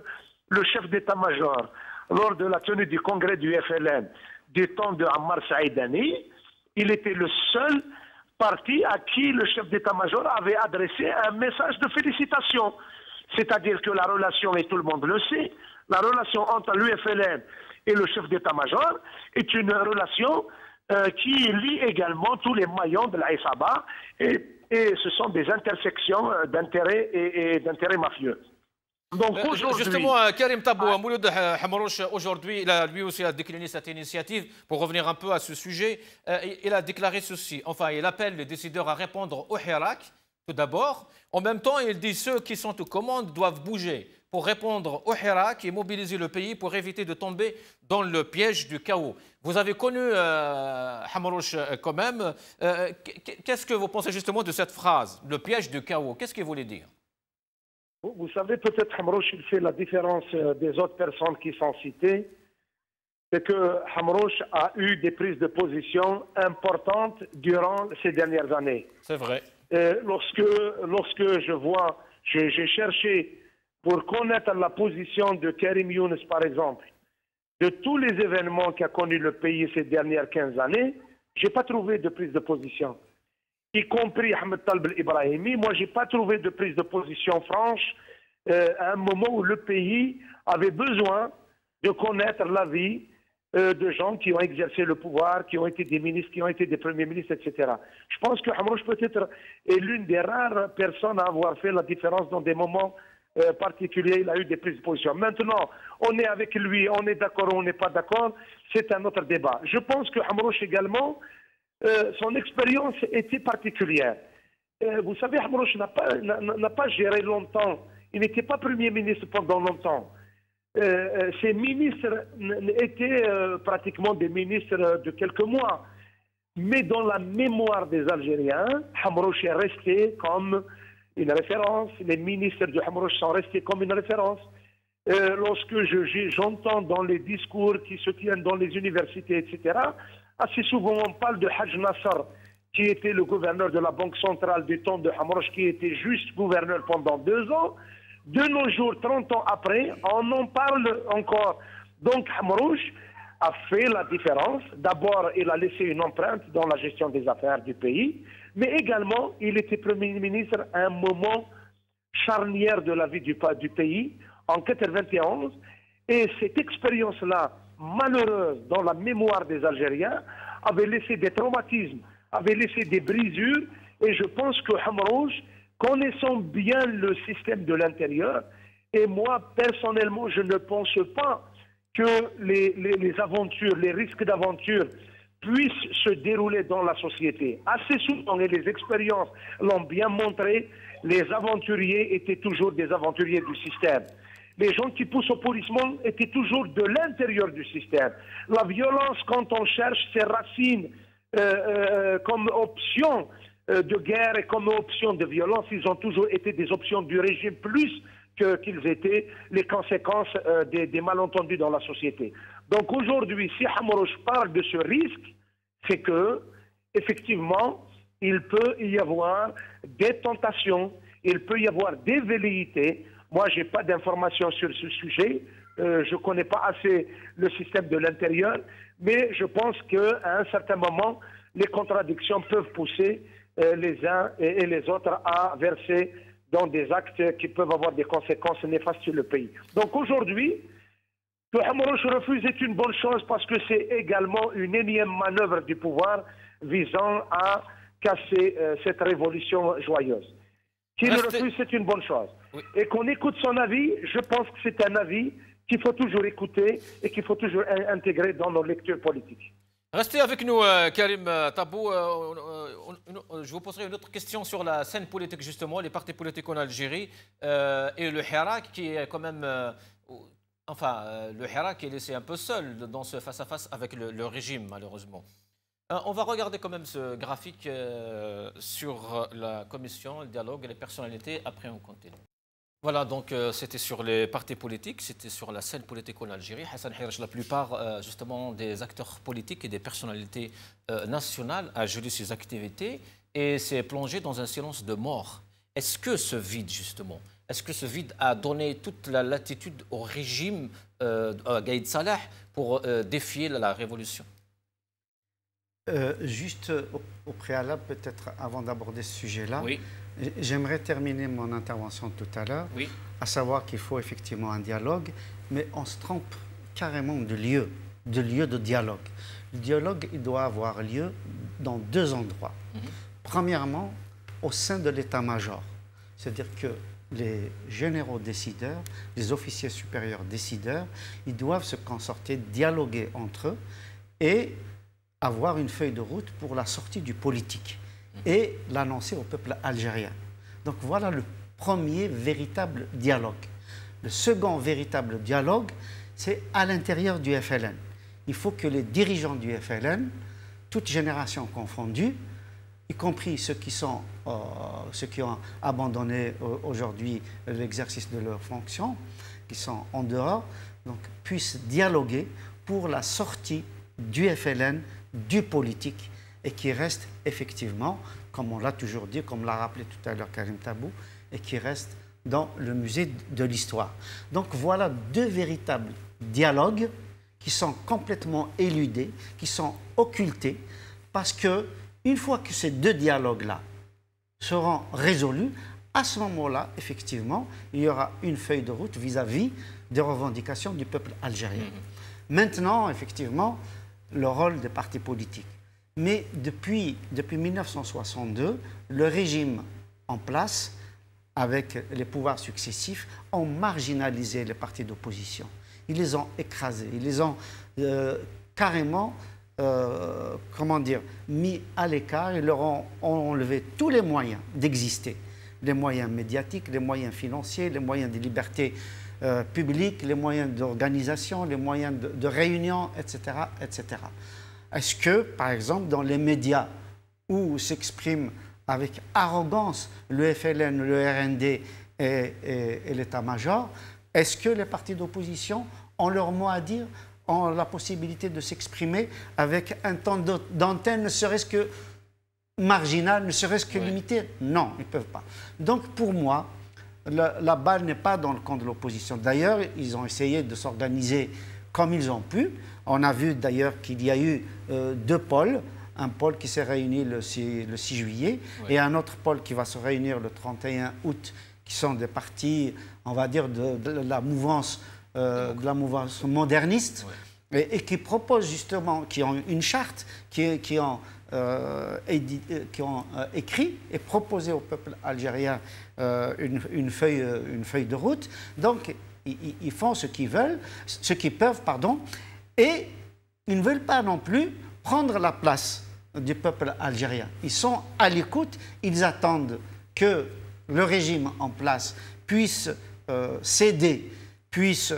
le chef d'état-major, lors de la tenue du congrès du FLN, du temps de Ammar Saïdani, il était le seul parti à qui le chef d'état-major avait adressé un message de félicitations. C'est-à-dire que la relation, et tout le monde le sait, la relation entre l'UFLN et le chef d'état-major est une relation qui lie également tous les maillons de la SABA et ce sont des intersections d'intérêts et d'intérêts mafieux. Donc aujourd'hui... Justement, Karim Tabou, Mouloud Hamrouche, aujourd'hui, il a lui aussi décliné cette initiative. Pour revenir un peu à ce sujet, il a déclaré ceci. Enfin, il appelle les décideurs à répondre au Hirak, tout d'abord. En même temps, il dit ceux qui sont aux commandes doivent bouger pour répondre au Hirak et mobiliser le pays pour éviter de tomber dans le piège du chaos. Vous avez connu Hamrouche quand même. Qu'est-ce que vous pensez justement de cette phrase, le piège du chaos? Qu'est-ce qu'il voulait dire? Vous savez, peut-être Hamrouche, il fait la différence des autres personnes qui sont citées. c'est que Hamrouche a eu des prises de position importantes durant ces dernières années. C'est vrai. Lorsque j'ai cherché pour connaître la position de Karim Younes, par exemple, de tous les événements qu'a connu le pays ces dernières 15 années, je n'ai pas trouvé de prise de position. Y compris Ahmed Talb el-Ibrahimi, moi, je n'ai pas trouvé de prise de position franche à un moment où le pays avait besoin de connaître l'avis de gens qui ont exercé le pouvoir, qui ont été des ministres, qui ont été des premiers ministres, etc. Je pense que Hamrouche peut-être est l'une des rares personnes à avoir fait la différence dans des moments particuliers. Il a eu des prises de position. Maintenant, on est avec lui, on est d'accord ou on n'est pas d'accord, c'est un autre débat. Je pense que Hamrouche également, son expérience était particulière. Vous savez, Hamrouche n'a pas géré longtemps. Il n'était pas Premier ministre pendant longtemps. Ces ministres étaient pratiquement des ministres de quelques mois. Mais dans la mémoire des Algériens, Hamrouche est resté comme une référence. Les ministres de Hamrouche sont restés comme une référence. Lorsque j'entends dans les discours qui se tiennent dans les universités, etc., assez souvent on parle de Haj Nasser, qui était le gouverneur de la Banque centrale du temps de Hamrouche, qui était juste gouverneur pendant 2 ans. De nos jours, 30 ans après, on en parle encore. Donc Hamrouche a fait la différence. D'abord, il a laissé une empreinte dans la gestion des affaires du pays, mais également, il était Premier ministre à un moment charnière de la vie du pays, en 1991. Et cette expérience-là, malheureuse dans la mémoire des Algériens, avait laissé des traumatismes, avait laissé des brisures. Et je pense que Hamrouche, connaissant bien le système de l'intérieur, et moi, personnellement, je ne pense pas que les aventures, les risques d'aventure puissent se dérouler dans la société. Assez souvent, et les expériences l'ont bien montré, les aventuriers étaient toujours des aventuriers du système. Les gens qui poussent au pourrissement étaient toujours de l'intérieur du système. La violence, quand on cherche ses racines comme option de guerre et comme option de violence, ils ont toujours été des options du régime plus qu'ils étaient les conséquences des malentendus dans la société. Donc aujourd'hui, si Hamrouche parle de ce risque, c'est que, effectivement, il peut y avoir des tentations, il peut y avoir des velléités. Moi, je n'ai pas d'informations sur ce sujet, je ne connais pas assez le système de l'intérieur, mais je pense qu'à un certain moment, les contradictions peuvent pousser les uns et les autres à verser dans des actes qui peuvent avoir des conséquences néfastes sur le pays. Donc aujourd'hui, que Hamrouche refuse est une bonne chose parce que c'est également une énième manœuvre du pouvoir visant à casser cette révolution joyeuse. Qu'il le refuse, c'est une bonne chose. Oui. Et qu'on écoute son avis, je pense que c'est un avis qu'il faut toujours écouter et qu'il faut toujours intégrer dans nos lectures politiques. Restez avec nous, Karim Tabou. Je vous poserai une autre question sur la scène politique, justement, les partis politiques en Algérie et le Hirak qui est quand même... le Hirak est laissé un peu seul dans ce face-à-face avec le régime, malheureusement. On va regarder quand même ce graphique sur la commission, le dialogue et les personnalités. Après, on continue. Voilà, donc c'était sur les partis politiques, c'était sur la scène politique en Algérie. Hassan Hirak, la plupart justement des acteurs politiques et des personnalités nationales a gelé ses activités et s'est plongé dans un silence de mort. Est-ce que ce vide, justement, est-ce que ce vide a donné toute la latitude au régime Gaïd Salah pour défier la révolution? Juste au préalable, peut-être avant d'aborder ce sujet-là, oui. J'aimerais terminer mon intervention tout à l'heure, oui. à savoir qu'il faut effectivement un dialogue, mais on se trompe carrément de lieu de dialogue. Le dialogue, il doit avoir lieu dans 2 endroits. Premièrement, au sein de l'état-major, c'est-à-dire que les généraux décideurs, les officiers supérieurs décideurs, ils doivent se concerter, dialoguer entre eux et avoir une feuille de route pour la sortie du politique et l'annoncer au peuple algérien. Donc voilà le premier véritable dialogue. Le second véritable dialogue, c'est à l'intérieur du FLN. Il faut que les dirigeants du FLN, toutes générations confondues, y compris ceux qui ont abandonné aujourd'hui l'exercice de leurs fonctions, qui sont en dehors, donc, puissent dialoguer pour la sortie du FLN, du politique, et qui reste effectivement, comme on l'a toujours dit, comme l'a rappelé tout à l'heure Karim Tabou, et qui reste dans le musée de l'histoire. Donc voilà deux véritables dialogues qui sont complètement éludés, qui sont occultés, parce que une fois que ces deux dialogues-là seront résolus, à ce moment-là, effectivement, il y aura une feuille de route vis-à-vis des revendications du peuple algérien. Maintenant, effectivement, le rôle des partis politiques. Mais depuis 1962, le régime en place, avec les pouvoirs successifs, ont marginalisé les partis d'opposition. Ils les ont écrasés, ils les ont carrément, comment dire, mis à l'écart, ils leur ont enlevé tous les moyens d'exister. Les moyens médiatiques, les moyens financiers, les moyens de liberté publique, les moyens d'organisation, les moyens de réunion, etc., etc. Est-ce que, par exemple, dans les médias où s'exprime avec arrogance le FLN, le RND et l'état-major, est-ce que les partis d'opposition ont leur mot à dire, ont la possibilité de s'exprimer avec un temps d'antenne, ne serait-ce que marginal, ne serait-ce que limité? Non, ils ne peuvent pas. Donc, pour moi, la balle n'est pas dans le camp de l'opposition. D'ailleurs, ils ont essayé de s'organiser comme ils ont pu. On a vu d'ailleurs qu'il y a eu deux pôles. Un pôle qui s'est réuni le 6 juillet et un autre pôle qui va se réunir le 31 août, qui sont des partis, on va dire, de la mouvance moderniste et qui proposent justement, qui ont une charte, qui ont écrit et proposé au peuple algérien une feuille de route. Donc, ils font ce qu'ils veulent, ce qu'ils peuvent, pardon, et ils ne veulent pas non plus prendre la place du peuple algérien. Ils sont à l'écoute, ils attendent que le régime en place puisse céder, puisse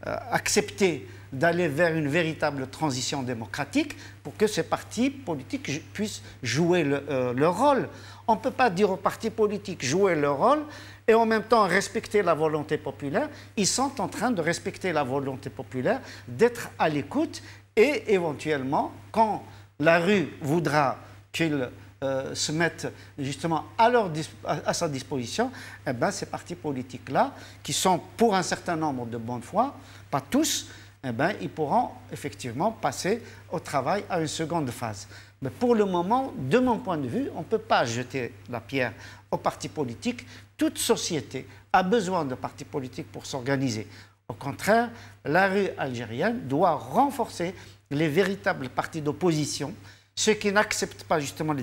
accepter d'aller vers une véritable transition démocratique pour que ces partis politiques puissent jouer leur rôle. On ne peut pas dire aux partis politiques jouer leur rôle et en même temps respecter la volonté populaire. Ils sont en train de respecter la volonté populaire, d'être à l'écoute et éventuellement, quand la rue voudra qu'ils se mettent justement à sa disposition, eh bien, ces partis politiques-là, qui sont pour un certain nombre de bonne foi, pas tous, eh bien, ils pourront effectivement passer au travail à une seconde phase. Mais pour le moment, de mon point de vue, on ne peut pas jeter la pierre aux partis politiques. Toute société a besoin de partis politiques pour s'organiser. Au contraire, la rue algérienne doit renforcer les véritables partis d'opposition, ceux qui n'acceptent pas justement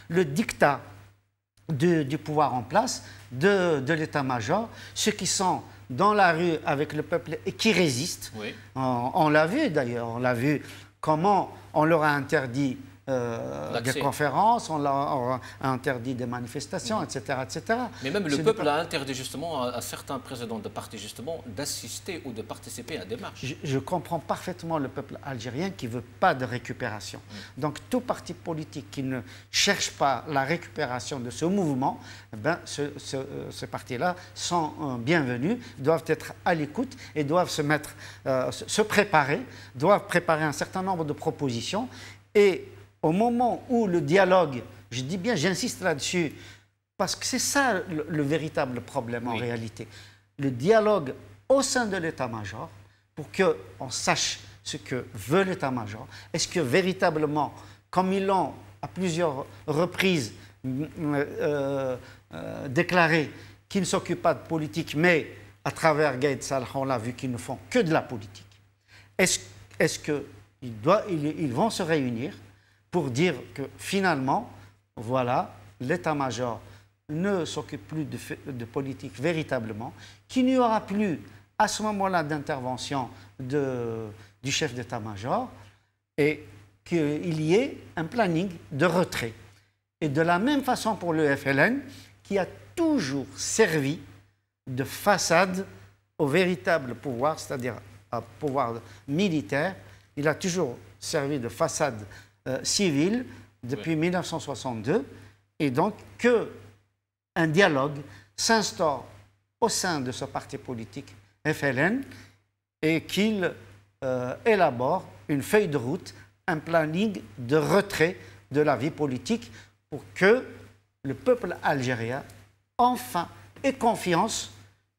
le dictat du pouvoir en place, de l'état-major, ceux qui sont dans la rue avec le peuple et qui résistent. Oui. On l'a vu d'ailleurs, on l'a vu comment on leur a interdit des conférences, on leur a interdit des manifestations, etc., etc. Mais même le peuple a interdit justement à certains présidents de partis justement d'assister ou de participer à des marches. Je comprends parfaitement le peuple algérien qui ne veut pas de récupération. Donc tout parti politique qui ne cherche pas la récupération de ce mouvement, eh ben, ces partis-là sont bienvenus, doivent être à l'écoute et doivent se préparer, doivent préparer un certain nombre de propositions et au moment où le dialogue, je dis bien, j'insiste là-dessus, parce que c'est ça le véritable problème en réalité. Le dialogue au sein de l'état-major, pour qu'on sache ce que veut l'état-major. Est-ce que véritablement, comme ils l'ont à plusieurs reprises déclaré, qu'ils ne s'occupent pas de politique, mais à travers Gaïd Salah, on l'a vu qu'ils ne font que de la politique. Est-ce qu'ils vont se réunir pour dire que finalement, voilà, l'état-major ne s'occupe plus de politique véritablement, qu'il n'y aura plus à ce moment-là d'intervention du chef d'état-major et qu'il y ait un planning de retrait. Et de la même façon pour le FLN, qui a toujours servi de façade au véritable pouvoir, c'est-à-dire au pouvoir militaire, il a toujours servi de façade civile depuis 1962, et donc qu'un dialogue s'instaure au sein de ce parti politique FLN et qu'il élabore une feuille de route, un planning de retrait de la vie politique pour que le peuple algérien, enfin, ait confiance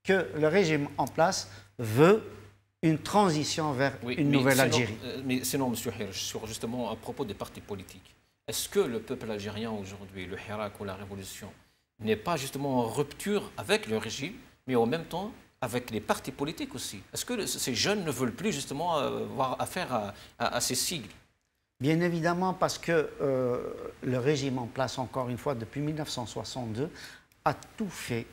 que le régime en place veut une transition vers une nouvelle Algérie. Mais sinon, M. Hirsch, justement à propos des partis politiques, est-ce que le peuple algérien aujourd'hui, le Hirak ou la révolution, n'est pas justement en rupture avec le régime, mais en même temps avec les partis politiques aussi? Est-ce que ces jeunes ne veulent plus justement avoir affaire à ces sigles? Bien évidemment, parce que le régime en place, encore une fois, depuis 1962, a tout fait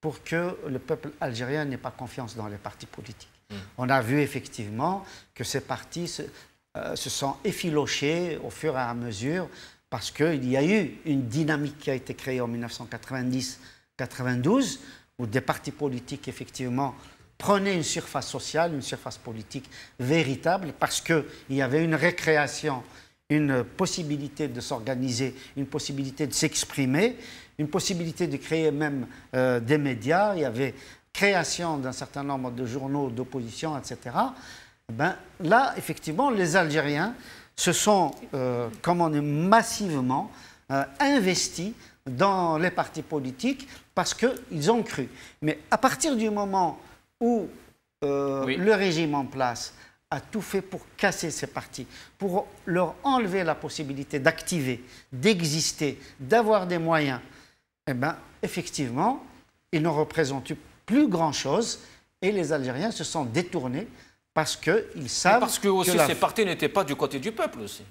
pour que le peuple algérien n'ait pas confiance dans les partis politiques. On a vu effectivement que ces partis se sont effilochés au fur et à mesure parce qu'il y a eu une dynamique qui a été créée en 1990-92 où des partis politiques effectivement prenaient une surface sociale, une surface politique véritable parce qu'il y avait une récréation, une possibilité de s'organiser, une possibilité de s'exprimer, une possibilité de créer même des médias. Il y avait création d'un certain nombre de journaux d'opposition, etc. Ben, là, effectivement, les Algériens se sont, massivement investis dans les partis politiques parce qu'ils ont cru. Mais à partir du moment où le régime en place a tout fait pour casser ces partis, pour leur enlever la possibilité d'activer, d'exister, d'avoir des moyens, eh bien, effectivement, ils ne représentent plus grand-chose et les Algériens se sont détournés parce qu'ils savent... Parce que aussi ces partis n'étaient pas du côté du peuple aussi.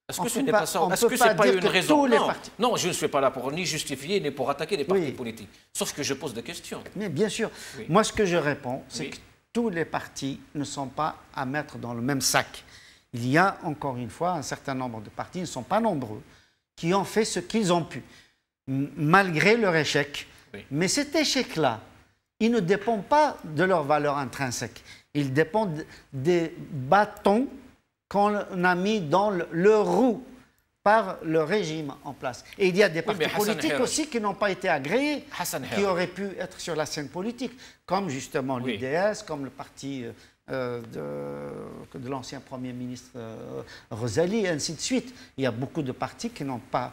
Est-ce que ce n'est pas ça? Est-ce que ce n'est pas une raison? Non, je ne suis pas là pour ni justifier ni pour attaquer les partis politiques. Sauf que je pose des questions. Mais bien sûr. Oui. Moi, ce que je réponds, c'est que tous les partis ne sont pas à mettre dans le même sac. Il y a, encore une fois, un certain nombre de partis, ils ne sont pas nombreux, qui ont fait ce qu'ils ont pu, malgré leur échec. Oui. Mais cet échec-là, il ne dépend pas de leur valeur intrinsèque. Il dépend des bâtons qu'on a mis dans le roue par le régime en place. Et il y a des partis politiques aussi qui n'ont pas été agréés, qui auraient pu être sur la scène politique, comme justement l'UDS, comme le parti de l'ancien Premier ministre Rosali, et ainsi de suite. Il y a beaucoup de partis qui n'ont pas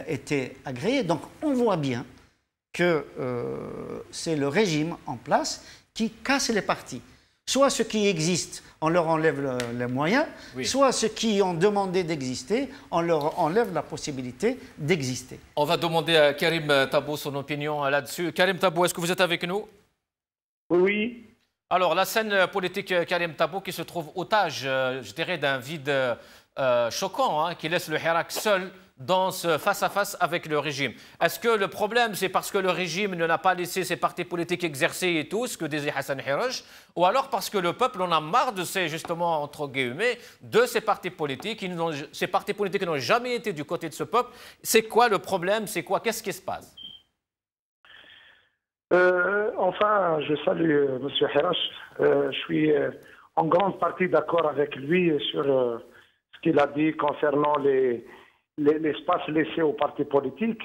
été agréés. Donc on voit bien que c'est le régime en place qui casse les partis. Soit ceux qui existent, on leur enlève les moyens, soit ceux qui ont demandé d'exister, on leur enlève la possibilité d'exister. On va demander à Karim Tabou son opinion là-dessus. Karim Tabou, est-ce que vous êtes avec nous? Oui. Alors, la scène politique Karim Tabou qui se trouve otage, je dirais, d'un vide choquant, qui laisse le Hirak seul dans ce face-à-face avec le régime. Est-ce que le problème, c'est parce que le régime ne l'a pas laissé ses partis politiques exercer et tout, ce que disait Hassan Hiraj, ou alors parce que le peuple en a marre de ces, justement, entre guillemets, de ces partis politiques, ces partis politiques n'ont jamais été du côté de ce peuple. C'est quoi le problème? C'est quoi? Qu'est-ce qui se passe? Enfin, je salue M. Hiraj. Je suis en grande partie d'accord avec lui sur ce qu'il a dit concernant l'espace laissé aux partis politiques.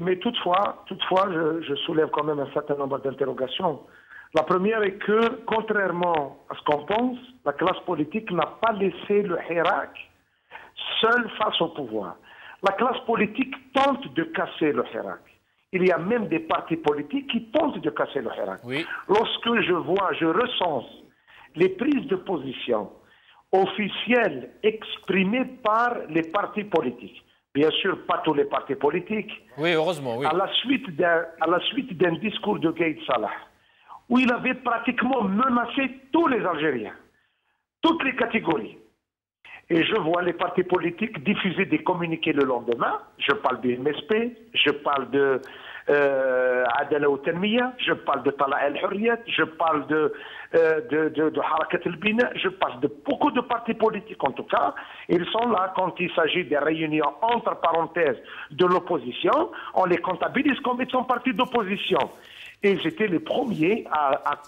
Mais toutefois, je soulève quand même un certain nombre d'interrogations. La première est que, contrairement à ce qu'on pense, la classe politique n'a pas laissé le Hirak seul face au pouvoir. La classe politique tente de casser le Hirak. Il y a même des partis politiques qui tentent de casser le Hirak. Oui. Lorsque je recense les prises de position officielles exprimées par les partis politiques. Bien sûr, pas tous les partis politiques. Oui, heureusement, oui. À la suite d'un discours de Gaïd Salah, où il avait pratiquement menacé tous les Algériens, toutes les catégories. Et je vois les partis politiques diffuser des communiqués le lendemain. Je parle du MSP, je parle de Adala Outenmiya, je parle de Tala El Hurriyat, je parle de Harakat El Bina, je parle de beaucoup de partis politiques en tout cas. Ils sont là quand il s'agit des réunions entre parenthèses de l'opposition, on les comptabilise comme étant partis d'opposition. Et ils étaient les premiers à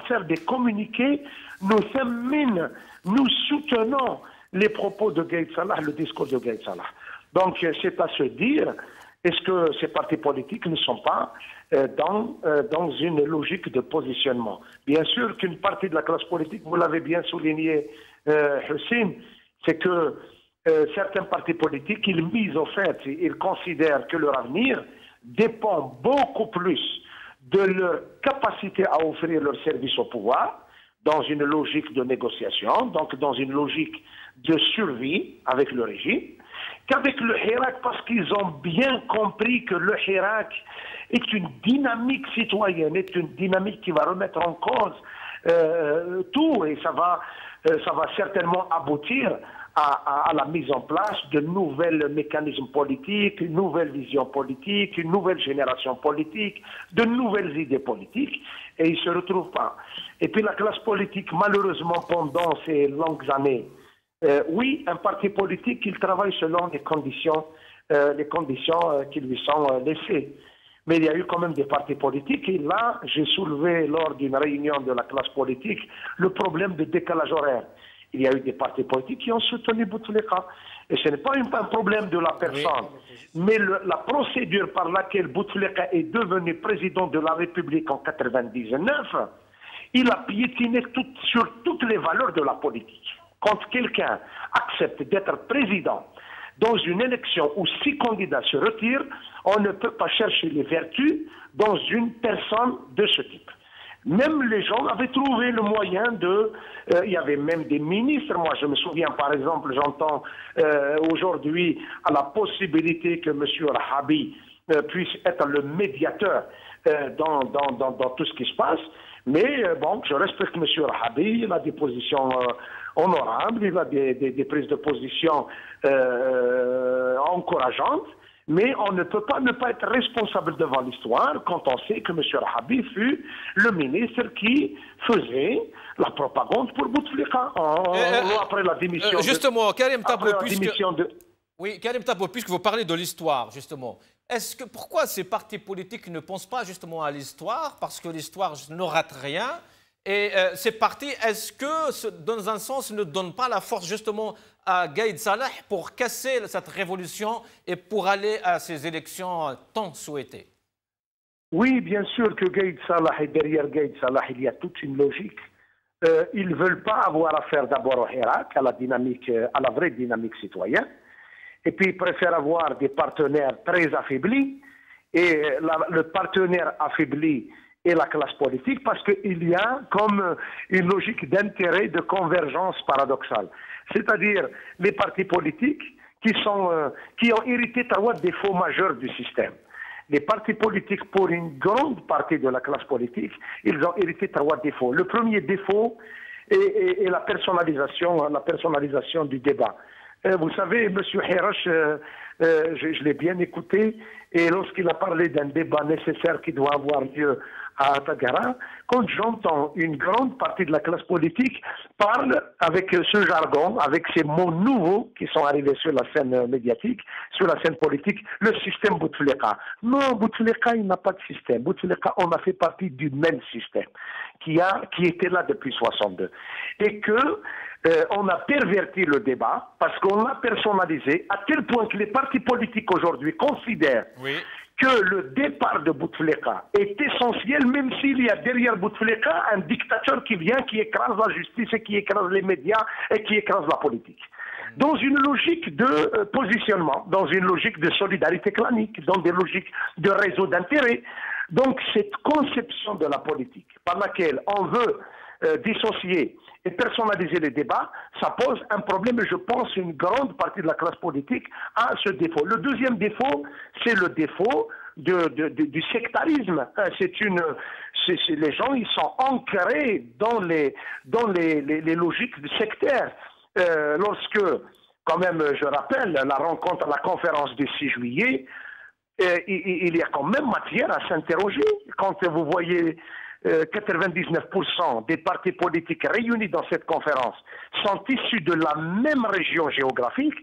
faire des communiqués. Nous soutenons les propos de Gaïd Salah, le discours de Gaïd Salah. Donc c'est à se dire, est-ce que ces partis politiques ne sont pas dans une logique de positionnement? Bien sûr qu'une partie de la classe politique, vous l'avez bien souligné, Hussein, c'est que certains partis politiques, ils misent au fait, ils considèrent que leur avenir dépend beaucoup plus de leur capacité à offrir leurs services au pouvoir, dans une logique de négociation, donc dans une logique de survie avec le régime, qu'avec le Hirak, parce qu'ils ont bien compris que le Hirak est une dynamique citoyenne, est une dynamique qui va remettre en cause tout, et ça va certainement aboutir à la mise en place de nouveaux mécanismes politiques, une nouvelle vision politique, une nouvelle génération politique, de nouvelles idées politiques, et ils ne se retrouvent pas. Et puis la classe politique, malheureusement, pendant ces longues années, oui, un parti politique, il travaille selon les conditions qui lui sont laissées. Mais il y a eu quand même des partis politiques, et là, j'ai soulevé lors d'une réunion de la classe politique le problème de décalage horaire. Il y a eu des partis politiques qui ont soutenu Bouteflika. Et ce n'est pas un problème de la personne, mais la procédure par laquelle Bouteflika est devenu président de la République en 1999, il a piétiné sur toutes les valeurs de la politique. Quand quelqu'un accepte d'être président dans une élection où 6 candidats se retirent, on ne peut pas chercher les vertus dans une personne de ce type. Même les gens avaient trouvé le moyen de... il y avait même des ministres. Moi, je me souviens, par exemple, j'entends aujourd'hui à la possibilité que M. Rahabi puisse être le médiateur dans tout ce qui se passe. Mais bon, je respecte M. Rahabi, il a des positions honorables, il a des prises de position encourageantes. Mais on ne peut pas ne pas être responsable devant l'histoire quand on sait que M. Rahabi fut le ministre qui faisait la propagande pour Bouteflika après la démission. Justement, Karim Tabou, oui, Karim Tabou, puisque vous parlez de l'histoire, justement, pourquoi ces partis politiques ne pensent pas justement à l'histoire? Parce que l'histoire ne rate rien. Et ces partis, est-ce que, dans un sens, ne donnent pas la force justement à Gaïd Salah pour casser cette révolution et pour aller à ces élections tant souhaitées? Oui, bien sûr que Gaïd Salah, et derrière Gaïd Salah, il y a toute une logique. Ils ne veulent pas avoir affaire d'abord au Hirak, à la vraie dynamique citoyenne. Et puis ils préfèrent avoir des partenaires très affaiblis. Et le partenaire affaibli et la classe politique, parce qu'il y a comme une logique d'intérêt, de convergence paradoxale. C'est-à-dire les partis politiques qui ont hérité trois défauts majeurs du système. Les partis politiques, pour une grande partie de la classe politique, ils ont hérité trois défauts. Le premier défaut est la personnalisation du débat. Vous savez, M. Hirash, je l'ai bien écouté, et lorsqu'il a parlé d'un débat nécessaire qui doit avoir lieu à Tagara, quand j'entends une grande partie de la classe politique parle avec ce jargon, avec ces mots nouveaux qui sont arrivés sur la scène médiatique, sur la scène politique, le système Bouteflika. Non, Bouteflika, il n'a pas de système. Bouteflika, on a fait partie du même système qui était là depuis 62. Et que on a perverti le débat parce qu'on l'a personnalisé à tel point que les partis politiques aujourd'hui considèrent que le départ de Bouteflika est essentiel, même s'il y a derrière Bouteflika un dictateur qui vient, qui écrase la justice et qui écrase les médias et qui écrase la politique. Dans une logique de positionnement, dans une logique de solidarité clanique, dans des logiques de réseau d'intérêt. Donc cette conception de la politique par laquelle on veut dissocier et personnaliser les débats, ça pose un problème et je pense qu'une grande partie de la classe politique a ce défaut. Le deuxième défaut, c'est le défaut du sectarisme. Les gens, ils sont ancrés dans les logiques sectaires. Lorsque, quand même, je rappelle, la conférence du 6 juillet, il y a quand même matière à s'interroger. Quand vous voyez 99% des partis politiques réunis dans cette conférence sont issus de la même région géographique,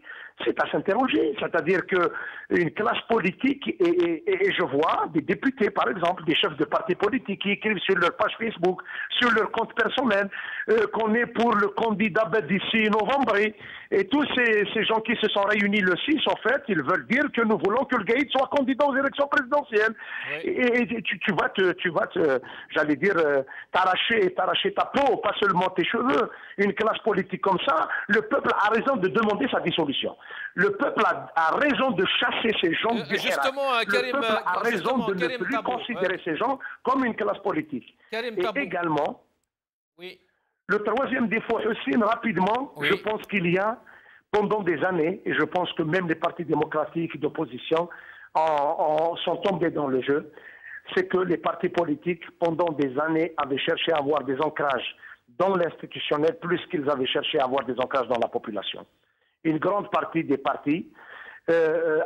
c'est à s'interroger. C'est-à-dire qu'une classe politique, et je vois des députés, par exemple, des chefs de partis politiques qui écrivent sur leur page Facebook, sur leur compte personnel, qu'on est pour le candidat d'ici novembre. Et tous ces gens qui se sont réunis le 6, en fait, ils veulent dire que nous voulons que le Gaïd soit candidat aux élections présidentielles. Oui. Et tu vas j'allais dire, t'arracher ta peau, pas seulement tes cheveux. Une classe politique comme ça, le peuple a raison de demander sa dissolution. Le peuple a raison de chasser ces gens du justement, Karim, le peuple a raison de ne plus considérer ces gens comme une classe politique. Karim et également, oui. Le troisième défaut, Hussein, rapidement, oui. Je pense qu'il y a, pendant des années, et je pense que même les partis démocratiques d'opposition sont tombés dans le jeu, c'est que les partis politiques, pendant des années, avaient cherché à avoir des ancrages dans l'institutionnel plus qu'ils avaient cherché à avoir des ancrages dans la population. Une grande partie des partis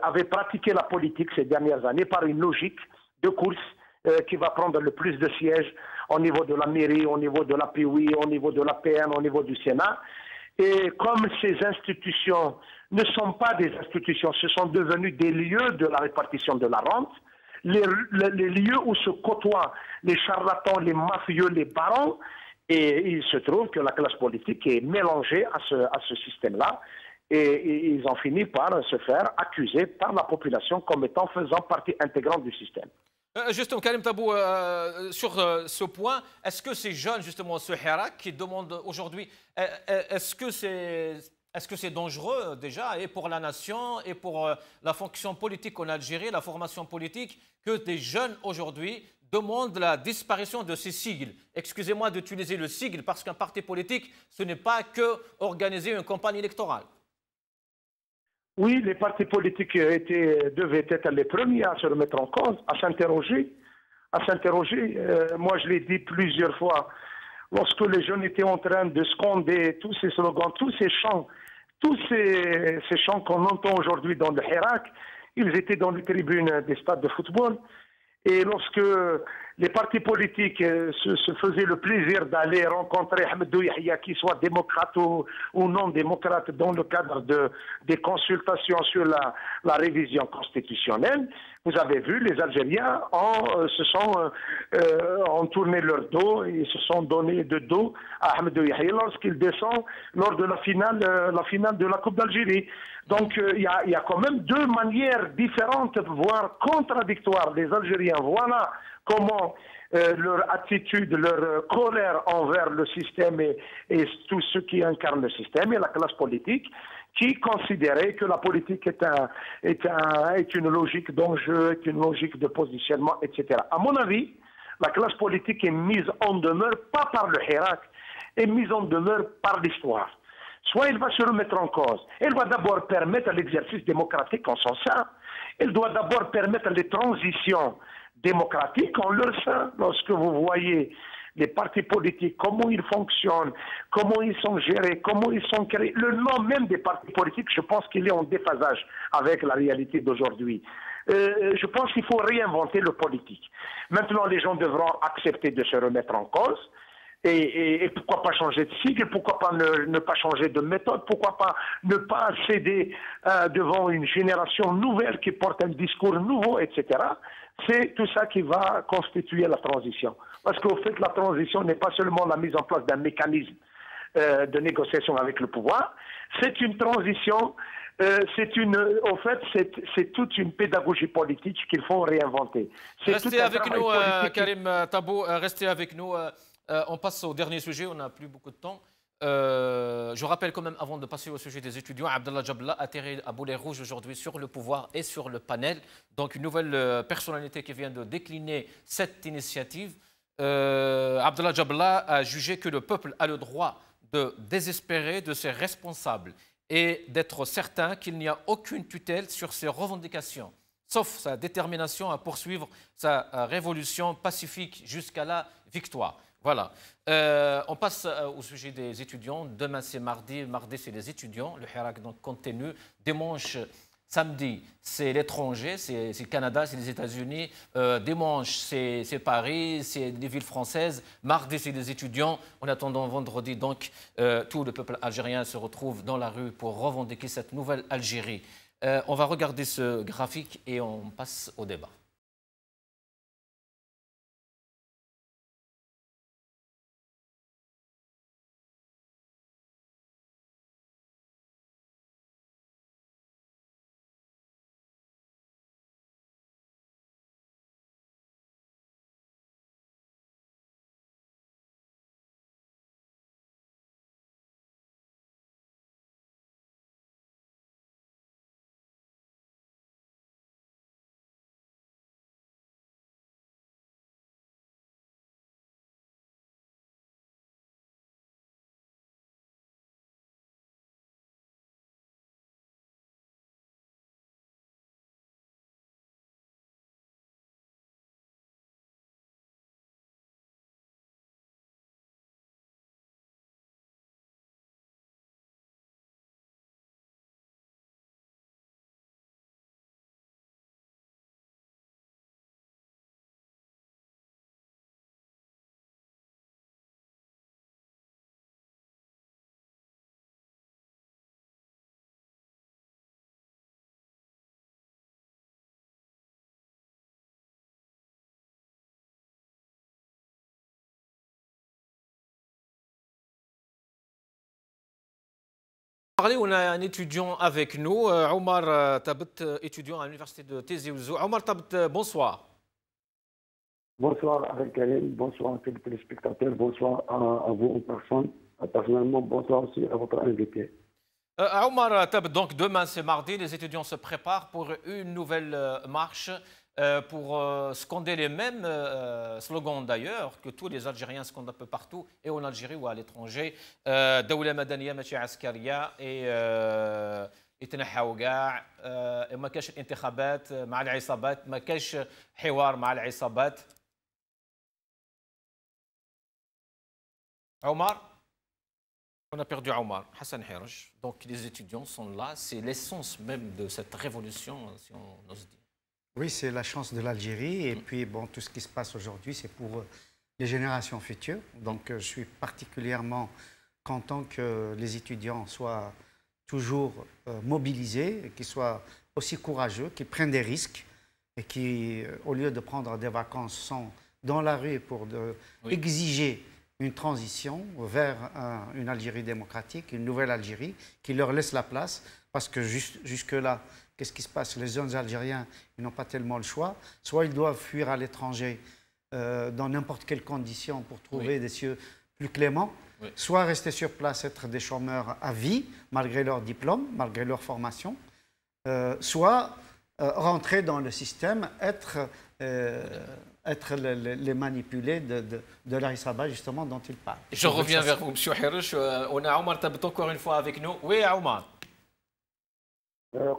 avaient pratiqué la politique ces dernières années par une logique de course qui va prendre le plus de sièges au niveau de la mairie, au niveau de la POI, au niveau de la PN, au niveau du Sénat. Et comme ces institutions ne sont pas des institutions, ce sont devenus des lieux de la répartition de la rente, les lieux où se côtoient les charlatans, les mafieux, les barons, et il se trouve que la classe politique est mélangée à ce système-là, et ils ont fini par se faire accuser par la population comme étant faisant partie intégrante du système. Justement, Karim Tabou, sur ce point, est-ce que ces jeunes, justement, ce Hirak qui demandent aujourd'hui, est-ce que c'est dangereux déjà, et pour la nation, et pour la fonction politique en Algérie, la formation politique, que des jeunes aujourd'hui demandent la disparition de ces sigles? Excusez-moi d'utiliser le sigle, parce qu'un parti politique, ce n'est pas que organiser une campagne électorale. Oui, les partis politiques devaient être les premiers à se remettre en cause, à s'interroger. Moi, je l'ai dit plusieurs fois, lorsque les jeunes étaient en train de scander tous ces slogans, tous ces chants qu'on entend aujourd'hui dans le Hirak, ils étaient dans les tribunes des stades de football. Et lorsque les partis politiques se faisaient le plaisir d'aller rencontrer Ahmedou Yahya, qu'il soit démocrate ou non démocrate, dans le cadre des consultations sur la révision constitutionnelle, vous avez vu, les Algériens ont tourné leur dos et se sont donné de dos à Ahmedou Yahya lorsqu'il descend lors de la finale de la Coupe d'Algérie. Donc il y a quand même deux manières différentes, voire contradictoires des Algériens. Voilà comment leur attitude, leur colère envers le système et tous ceux qui incarnent le système et la classe politique, qui considérait que la politique est une logique d'enjeu, est une logique de positionnement, etc. À mon avis, la classe politique est mise en demeure, pas par le Hirak, est mise en demeure par l'histoire. Soit elle va se remettre en cause. Elle va d'abord permettre l'exercice démocratique en son sein. Elle doit d'abord permettre les transitions démocratiques en leur sein. Lorsque vous voyez les partis politiques, comment ils fonctionnent, comment ils sont gérés, comment ils sont créés, le nom même des partis politiques, je pense qu'il est en déphasage avec la réalité d'aujourd'hui. Je pense qu'il faut réinventer le politique. Maintenant, les gens devront accepter de se remettre en cause. Et pourquoi pas changer de sigle, pourquoi pas ne pas changer de méthode, pourquoi pas ne pas céder devant une génération nouvelle qui porte un discours nouveau, etc. C'est tout ça qui va constituer la transition. Parce qu'au fait, la transition n'est pas seulement la mise en place d'un mécanisme de négociation avec le pouvoir, c'est une transition, au fait, c'est toute une pédagogie politique qu'il faut réinventer. Restez avec nous, Karim Tabou, restez avec nous. On passe au dernier sujet, on n'a plus beaucoup de temps. Je rappelle quand même, avant de passer au sujet des étudiants, Abdallah Jabla atterrit à Boulet Rouge aujourd'hui sur le pouvoir et sur le panel. Donc une nouvelle personnalité qui vient de décliner cette initiative. Abdallah Jabla a jugé que le peuple a le droit de désespérer de ses responsables et d'être certain qu'il n'y a aucune tutelle sur ses revendications, sauf sa détermination à poursuivre sa révolution pacifique jusqu'à la victoire. Voilà. On passe au sujet des étudiants. Demain, c'est mardi. Mardi, c'est les étudiants. Le Hirak donc continue. Dimanche, Samedi, c'est l'étranger, c'est le Canada, c'est les États-Unis. Dimanche, c'est Paris, c'est des villes françaises. Mardi, c'est les étudiants. En attendant vendredi, donc, tout le peuple algérien se retrouve dans la rue pour revendiquer cette nouvelle Algérie. On va regarder ce graphique et on passe au débat. On a un étudiant avec nous, Omar Tabet, étudiant à l'université de Tizi Ouzou. Omar Tabet, bonsoir. Bonsoir avec Karim, bonsoir à tous les téléspectateurs, bonsoir à vous en personne. Personnellement, bonsoir aussi à votre invité. Omar Tabet, donc demain c'est mardi, les étudiants se préparent pour une nouvelle marche pour scander les mêmes slogans d'ailleurs que tous les Algériens scandent un peu partout, et en Algérie ou à l'étranger. دولة مدنية ماشي عسكرية يتنحوا كاع ما كاش الانتخابات مع العصابات ما كاش حوار مع العصابات. Omar, on a perdu Omar, Hassan Hirj. Donc les étudiants sont là, c'est l'essence même de cette révolution, si on ose dire. Oui, c'est la chance de l'Algérie. Et puis, bon, tout ce qui se passe aujourd'hui, c'est pour les générations futures. Donc, je suis particulièrement content que les étudiants soient toujours mobilisés, qu'ils soient aussi courageux, qu'ils prennent des risques et qui, au lieu de prendre des vacances, sont dans la rue pour exiger une transition vers une Algérie démocratique, une nouvelle Algérie, qui leur laisse la place. Parce que jusque-là, qu'est-ce qui se passe? Les jeunes Algériens, ils n'ont pas tellement le choix. Soit ils doivent fuir à l'étranger dans n'importe quelles conditions pour trouver des cieux plus cléments, soit rester sur place, être des chômeurs à vie, malgré leur diplôme, malgré leur formation, soit rentrer dans le système, être les manipulés de l'Arisaba, justement, dont il parle. Je reviens vers vous, M. Hirj. On a Omar Tabet encore une fois avec nous. Oui, Omar.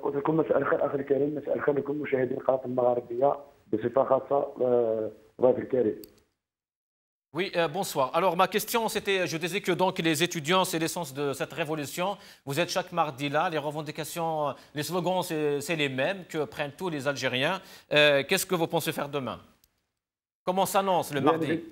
قلت لكم مساء الخير اخي الكريم، مساء الخير لكم مشاهدين القناه المغاربيه بصفه خاصه ضيف الكريم. Oui, bonsoir. Alors ma question c'était, je disais que donc les étudiants c'est l'essence de cette révolution. Vous êtes chaque mardi là, les revendications, les slogans c'est les mêmes que prennent tous les Algériens. Qu'est-ce que vous pensez faire demain? Comment s'annonce le mardi?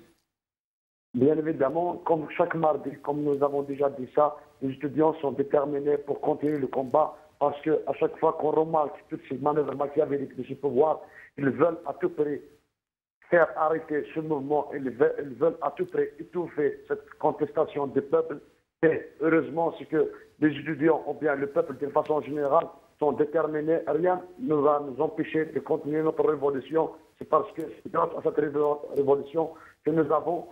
Bien évidemment, comme chaque mardi, comme nous avons déjà dit ça, les étudiants sont déterminés pour continuer le combat. Parce qu'à chaque fois qu'on remarque toutes ces manœuvres machiavéliques de ce pouvoir, ils veulent à tout prix faire arrêter ce mouvement, ils veulent à tout prix étouffer cette contestation du peuple. Et heureusement, c'est que les étudiants, ou bien le peuple d'une façon générale, sont déterminés. Rien ne va nous empêcher de continuer notre révolution. C'est parce que c'est grâce à cette révolution que nous avons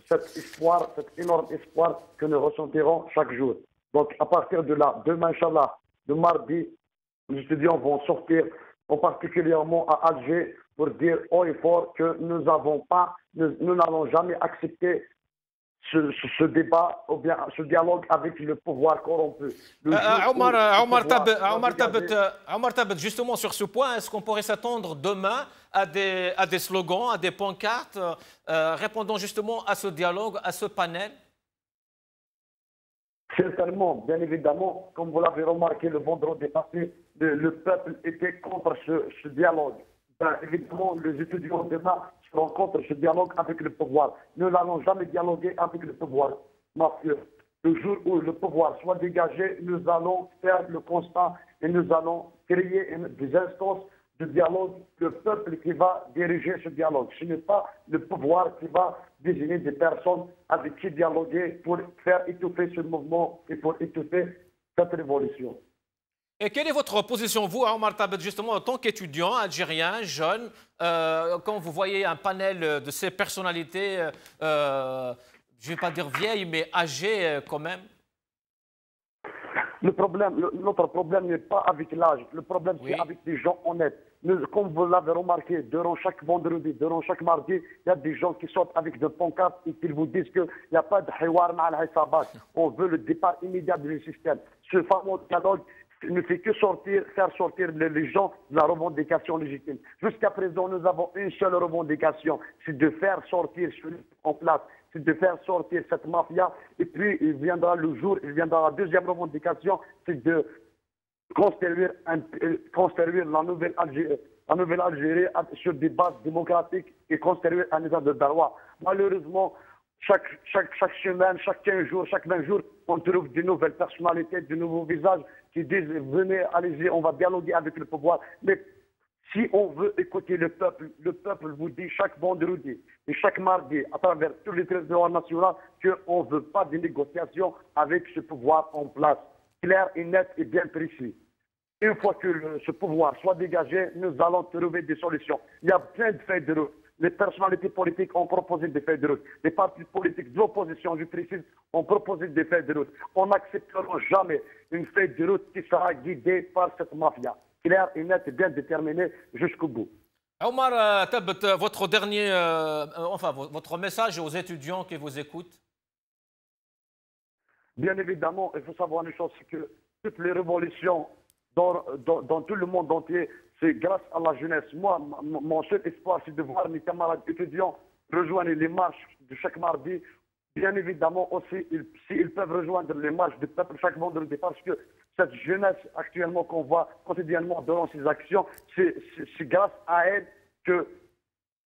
cet espoir, cet énorme espoir que nous ressentirons chaque jour. Donc à partir de là, demain, Inch'Allah, le mardi, les étudiants vont sortir, en particulièrement à Alger, pour dire haut et fort que nous n'allons jamais accepter ce débat ou bien ce dialogue avec le pouvoir corrompu. Omar Tabet, justement sur ce point, est-ce qu'on pourrait s'attendre demain à des slogans, à des pancartes répondant justement à ce dialogue, à ce panel? Certainement, bien évidemment, comme vous l'avez remarqué le vendredi passé, le peuple était contre ce dialogue. Ben, évidemment, les étudiants demain seront contre ce dialogue avec le pouvoir. Nous n'allons jamais dialoguer avec le pouvoir mafieux. Le jour où le pouvoir soit dégagé, nous allons faire le constat et nous allons créer des instances de dialogue, le peuple qui va diriger ce dialogue. Ce n'est pas le pouvoir qui va désigner des personnes avec qui dialoguer pour faire étouffer ce mouvement et pour étouffer cette révolution. Et quelle est votre position, vous, Omar Thabet, justement, en tant qu'étudiant algérien, jeune, quand vous voyez un panel de ces personnalités, je ne vais pas dire vieilles, mais âgées quand même? Notre problème n'est pas avec l'âge, le problème c'est avec des gens honnêtes. Comme vous l'avez remarqué, durant chaque vendredi, durant chaque mardi, il y a des gens qui sortent avec des pancartes et qui vous disent qu'il n'y a pas de hiwar ma'al hisabat. On veut le départ immédiat du système. Ce fameux dialogue ne fait que faire sortir les gens de la revendication légitime. Jusqu'à présent, nous avons une seule revendication, c'est de faire sortir celui en place, c'est de faire sortir cette mafia. Et puis, il viendra le jour, il viendra la deuxième revendication, c'est de construire la nouvelle Algérie sur des bases démocratiques et construire un état de droit. Malheureusement, chaque semaine, chaque 15 jours, chaque 20 jours, on trouve de nouvelles personnalités, de nouveaux visages qui disent « Venez, allez-y, on va dialoguer avec le pouvoir ». Mais si on veut écouter le peuple vous dit chaque vendredi et chaque mardi, à travers tous les territoires nationaux, qu'on ne veut pas de négociations avec ce pouvoir en place. Clair et net et bien précis. Une fois que ce pouvoir soit dégagé, nous allons trouver des solutions. Il y a plein de feuilles de route. Les personnalités politiques ont proposé des feuilles de route. Les partis politiques de l'opposition, je précise, ont proposé des feuilles de route. On n'acceptera jamais une feuille de route qui sera guidée par cette mafia. Clair et net et bien déterminé jusqu'au bout. Omar Thabet, votre message aux étudiants qui vous écoutent? Bien évidemment, il faut savoir une chose, c'est que toutes les révolutions dans tout le monde entier, c'est grâce à la jeunesse. Moi, mon seul espoir, c'est de voir mes camarades étudiants rejoindre les marches de chaque mardi. Bien évidemment aussi, s'ils peuvent rejoindre les marches du peuple chaque vendredi, parce que cette jeunesse actuellement qu'on voit quotidiennement dans ses actions, c'est grâce à elle que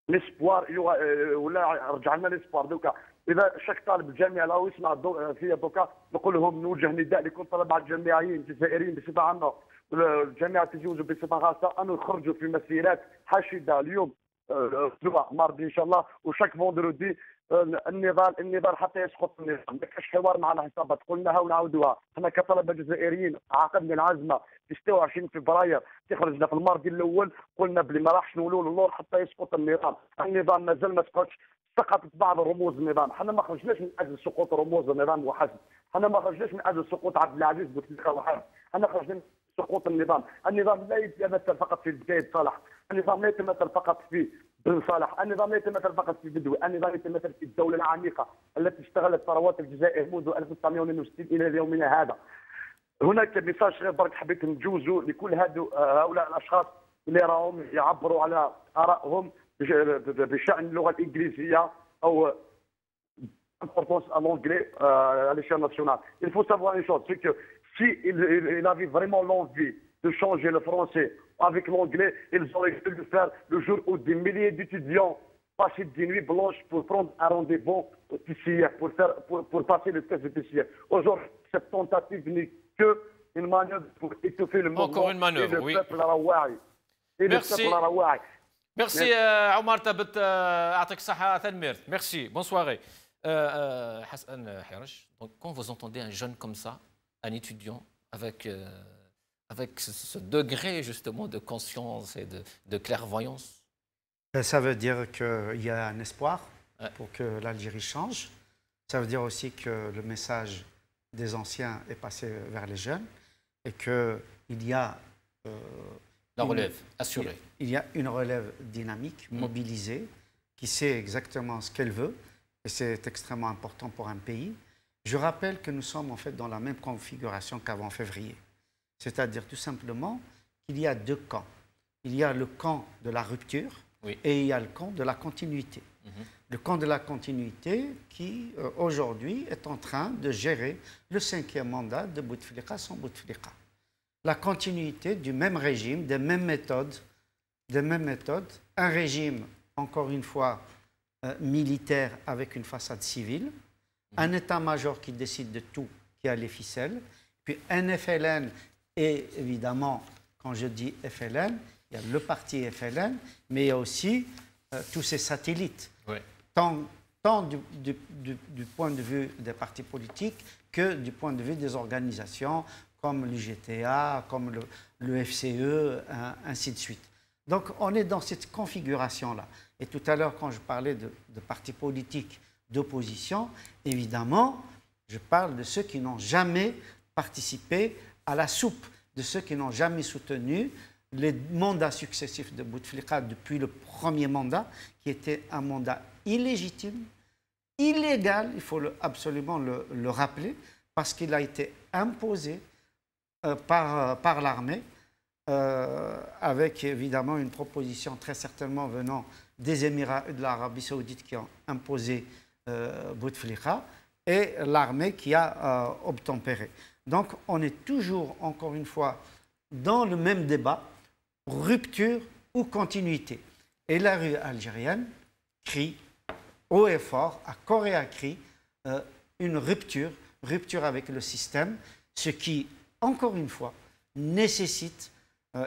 l'espoir, رجعنا l'espoir. دوكا اذا شك طالب الجامعه لا يسمع فيا دوكا نقول لهم نوجه نداء لكل طلبه الجامعيين الجزائريين بصفه عامه الجامعه تتزوج بصفه خاصه ان يخرجوا في مسيرات حاشده اليوم مرضي ان شاء الله وشاك فوندرودي النضال حتى يسقط النظام. ما كاش حوار مع الحسابات، قلناها ونعاودوها. احنا كطلبه جزائريين عقدنا العزمه في 26 فبراير كي خرجنا في الماردي الاول، قلنا بلي ما راحش نولوا للور حتى يسقط النظام. النظام مازال ما سقطش، سقطت بعض رموز النظام. حنا ما خرجناش من اجل سقوط رموز النظام وحسب، حنا ما خرجناش من اجل سقوط عبد العزيز بوتفليقه وحسب، حنا خرجنا من سقوط النظام. النظام لا يتمثل فقط في بدايه صالح، النظام لا يتمثل فقط في بن صالح، النظام لا يتمثل فقط في بدوي، النظام يتمثل في الدوله العميقه التي استغلت ثروات الجزائر منذ 1962 الى يومنا هذا. هناك ميساج غير برك حبيت نجوزوا لكل هؤلاء الاشخاص اللي راهم يعبروا على ارائهم بشان اللغه الانجليزيه او importance à l'anglais à l'échelle nationale. Il faut savoir une chose, c'est que s'il avait vraiment l'envie de changer le français avec l'anglais, ils auraient pu le faire le jour où des milliers d'étudiants passaient des nuits blanches pour prendre un rendez-vous au TCF, pour passer le test de TCF. Aujourd'hui, cette tentative n'est qu'une manœuvre pour étouffer le mouvement. Encore une manœuvre, et le oui. peuple araouaï. Merci. Merci Omar Thabet, يعطيك الصحة تنميرت. Merci, bonne soirée. Hassan Hirosh, donc quand vous entendez un jeune comme ça, un étudiant avec ce degré justement de conscience et de clairvoyance, ça veut dire qu'il y a un espoir pour que l'Algérie change. Ça veut dire aussi que le message des anciens est passé vers les jeunes et qu'il y a la relève assurée. Il y a une relève dynamique, mobilisée, qui sait exactement ce qu'elle veut. Et c'est extrêmement important pour un pays. Je rappelle que nous sommes en fait dans la même configuration qu'avant février. C'est-à-dire tout simplement qu'il y a deux camps. Il y a le camp de la rupture et il y a le camp de la continuité. Le camp de la continuité qui, aujourd'hui, est en train de gérer le 5e mandat de Bouteflika sans Bouteflika. la continuité du même régime, des mêmes méthodes. Un régime, encore une fois, militaire avec une façade civile, un état-major qui décide de tout, qui a les ficelles, puis un FLN et évidemment, quand je dis FLN, il y a le parti FLN, mais il y a aussi tous ses satellites, tant du point de vue des partis politiques que du point de vue des organisations comme l'UGTA, comme le FCE, ainsi de suite. Donc on est dans cette configuration-là. Et tout à l'heure, quand je parlais de partis politiques d'opposition, évidemment, je parle de ceux qui n'ont jamais participé à la soupe, de ceux qui n'ont jamais soutenu les mandats successifs de Bouteflika depuis le premier mandat, qui était un mandat illégitime, illégal, il faut absolument le rappeler, parce qu'il a été imposé par l'armée, avec évidemment une proposition très certainement venant des Émirats et de l'Arabie Saoudite qui ont imposé Bouteflika, et l'armée qui a obtempéré. Donc on est toujours, encore une fois, dans le même débat, rupture ou continuité. Et la rue algérienne crie haut et fort, à corps et à cri, une rupture avec le système, ce qui, encore une fois, nécessite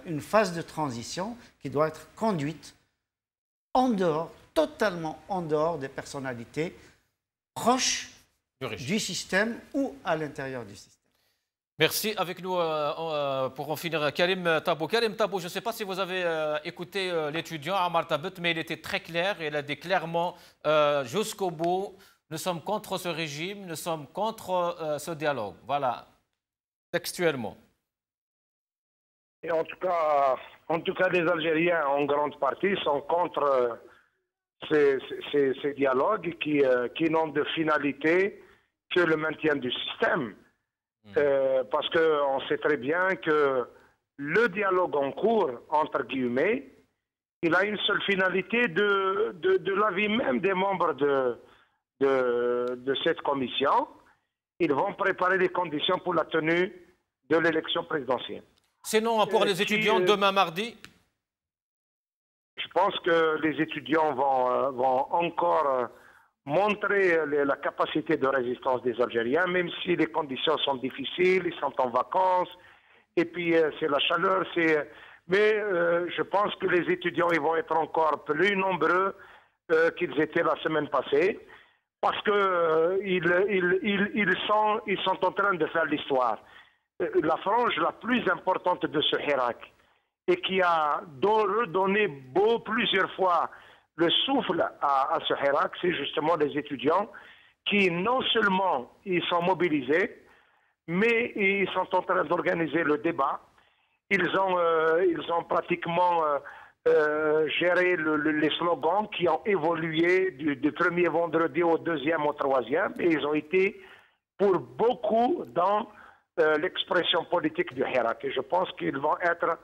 une phase de transition qui doit être conduite en dehors, totalement en dehors des personnalités proches du système ou à l'intérieur du système. Merci. Avec nous, pour en finir, Karim Tabou. Karim Tabou, je ne sais pas si vous avez écouté l'étudiant Amar Tabet, mais il était très clair. Il a dit clairement jusqu'au bout, nous sommes contre ce régime, nous sommes contre ce dialogue. Voilà, textuellement. Et en tout cas, les Algériens, en grande partie, sont contre ces dialogues qui n'ont de finalité que le maintien du système. Parce qu'on sait très bien que le dialogue en cours, entre guillemets, il a une seule finalité de l'avis même des membres de cette commission. Ils vont préparer les conditions pour la tenue de l'élection présidentielle. Sinon, pour les étudiants, demain mardi? Je pense que les étudiants vont encore montrer la capacité de résistance des Algériens, même si les conditions sont difficiles, ils sont en vacances, et puis c'est la chaleur. Mais je pense que les étudiants ils vont être encore plus nombreux qu'ils étaient la semaine passée, parce qu'ils sont en train de faire l'histoire. La frange la plus importante de ce Hirak, et qui a redonné plusieurs fois le souffle à ce Hirak, c'est justement les étudiants qui non seulement ils sont mobilisés, mais ils sont en train d'organiser le débat. Ils ont pratiquement géré les slogans qui ont évolué du premier vendredi au deuxième au troisième, et ils ont été pour beaucoup dans l'expression politique du Hirak. Et je pense qu'ils vont être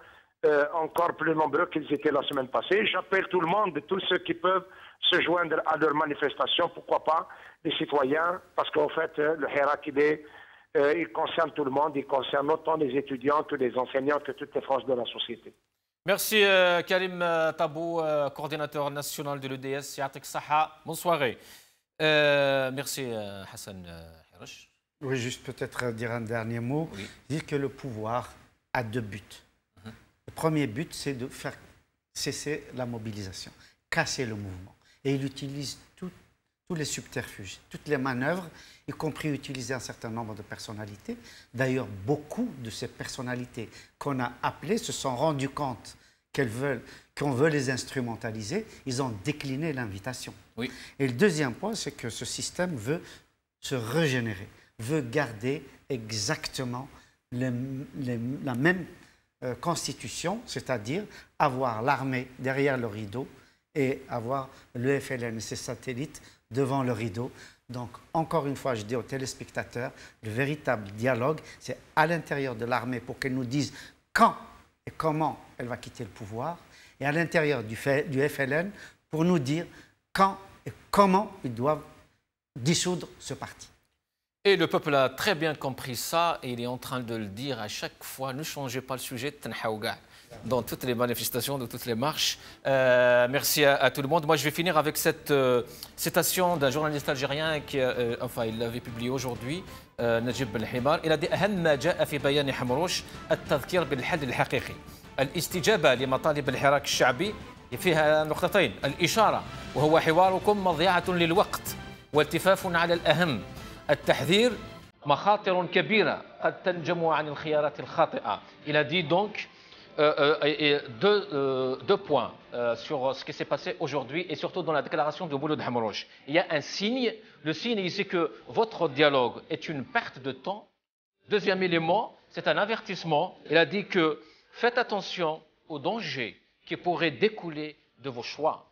encore plus nombreux qu'ils étaient la semaine passée. J'appelle tout le monde, tous ceux qui peuvent se joindre à leur manifestation, pourquoi pas, les citoyens, parce qu'en fait, le Hirak, il concerne tout le monde, il concerne autant les étudiants que les enseignants, que toutes les franges de la société. Merci Karim Tabou, coordinateur national de l'EDS. Yatik Saha, bonne soirée. Merci Hassan Hirosh. Oui, juste peut-être dire un dernier mot. Oui. Dire que le pouvoir a deux buts. Le premier but, c'est de faire cesser la mobilisation, casser le mouvement. Et il utilise tous les subterfuges, toutes les manœuvres, y compris utiliser un certain nombre de personnalités. D'ailleurs, beaucoup de ces personnalités qu'on a appelées se sont rendues compte qu'on veut les instrumentaliser. Ils ont décliné l'invitation. Oui. Et le deuxième point, c'est que ce système veut se régénérer, veut garder exactement la même constitution, c'est-à-dire avoir l'armée derrière le rideau et avoir le FLN et ses satellites devant le rideau. Donc, encore une fois, je dis aux téléspectateurs, le véritable dialogue, c'est à l'intérieur de l'armée pour qu'elle nous dise quand et comment elle va quitter le pouvoir, et à l'intérieur du FLN pour nous dire quand et comment ils doivent dissoudre ce parti. Et le peuple a très bien compris ça et il est en train de le dire à chaque fois, ne changez pas le sujet, dans toutes les manifestations, dans toutes les marches. Merci à tout le monde. Moi, je vais finir avec cette citation d'un journaliste algérien qui, enfin, il l'avait publié aujourd'hui, Najib Belhimar. Il a dit أهم ما جاء في بيان حمروش التذكير بالحل الحقيقي. الاستجابة لمطالب الحراك الشعبي فيها نقطتين، الإشارة وهو حواركم مضيعة للوقت والتفاف على الأهم، التحذير مخاطر كبيرة قد تنجم عن الخيارات الخاطئة. Il a dit donc deux points sur ce qui s'est passé aujourd'hui et surtout dans la déclaration de Mouloud Hamrouch. Il y a un signe, le signe ici que votre dialogue est une perte de temps. Deuxième élément, c'est un avertissement. Il a dit que faites attention aux dangers qui pourraient découler de vos choix.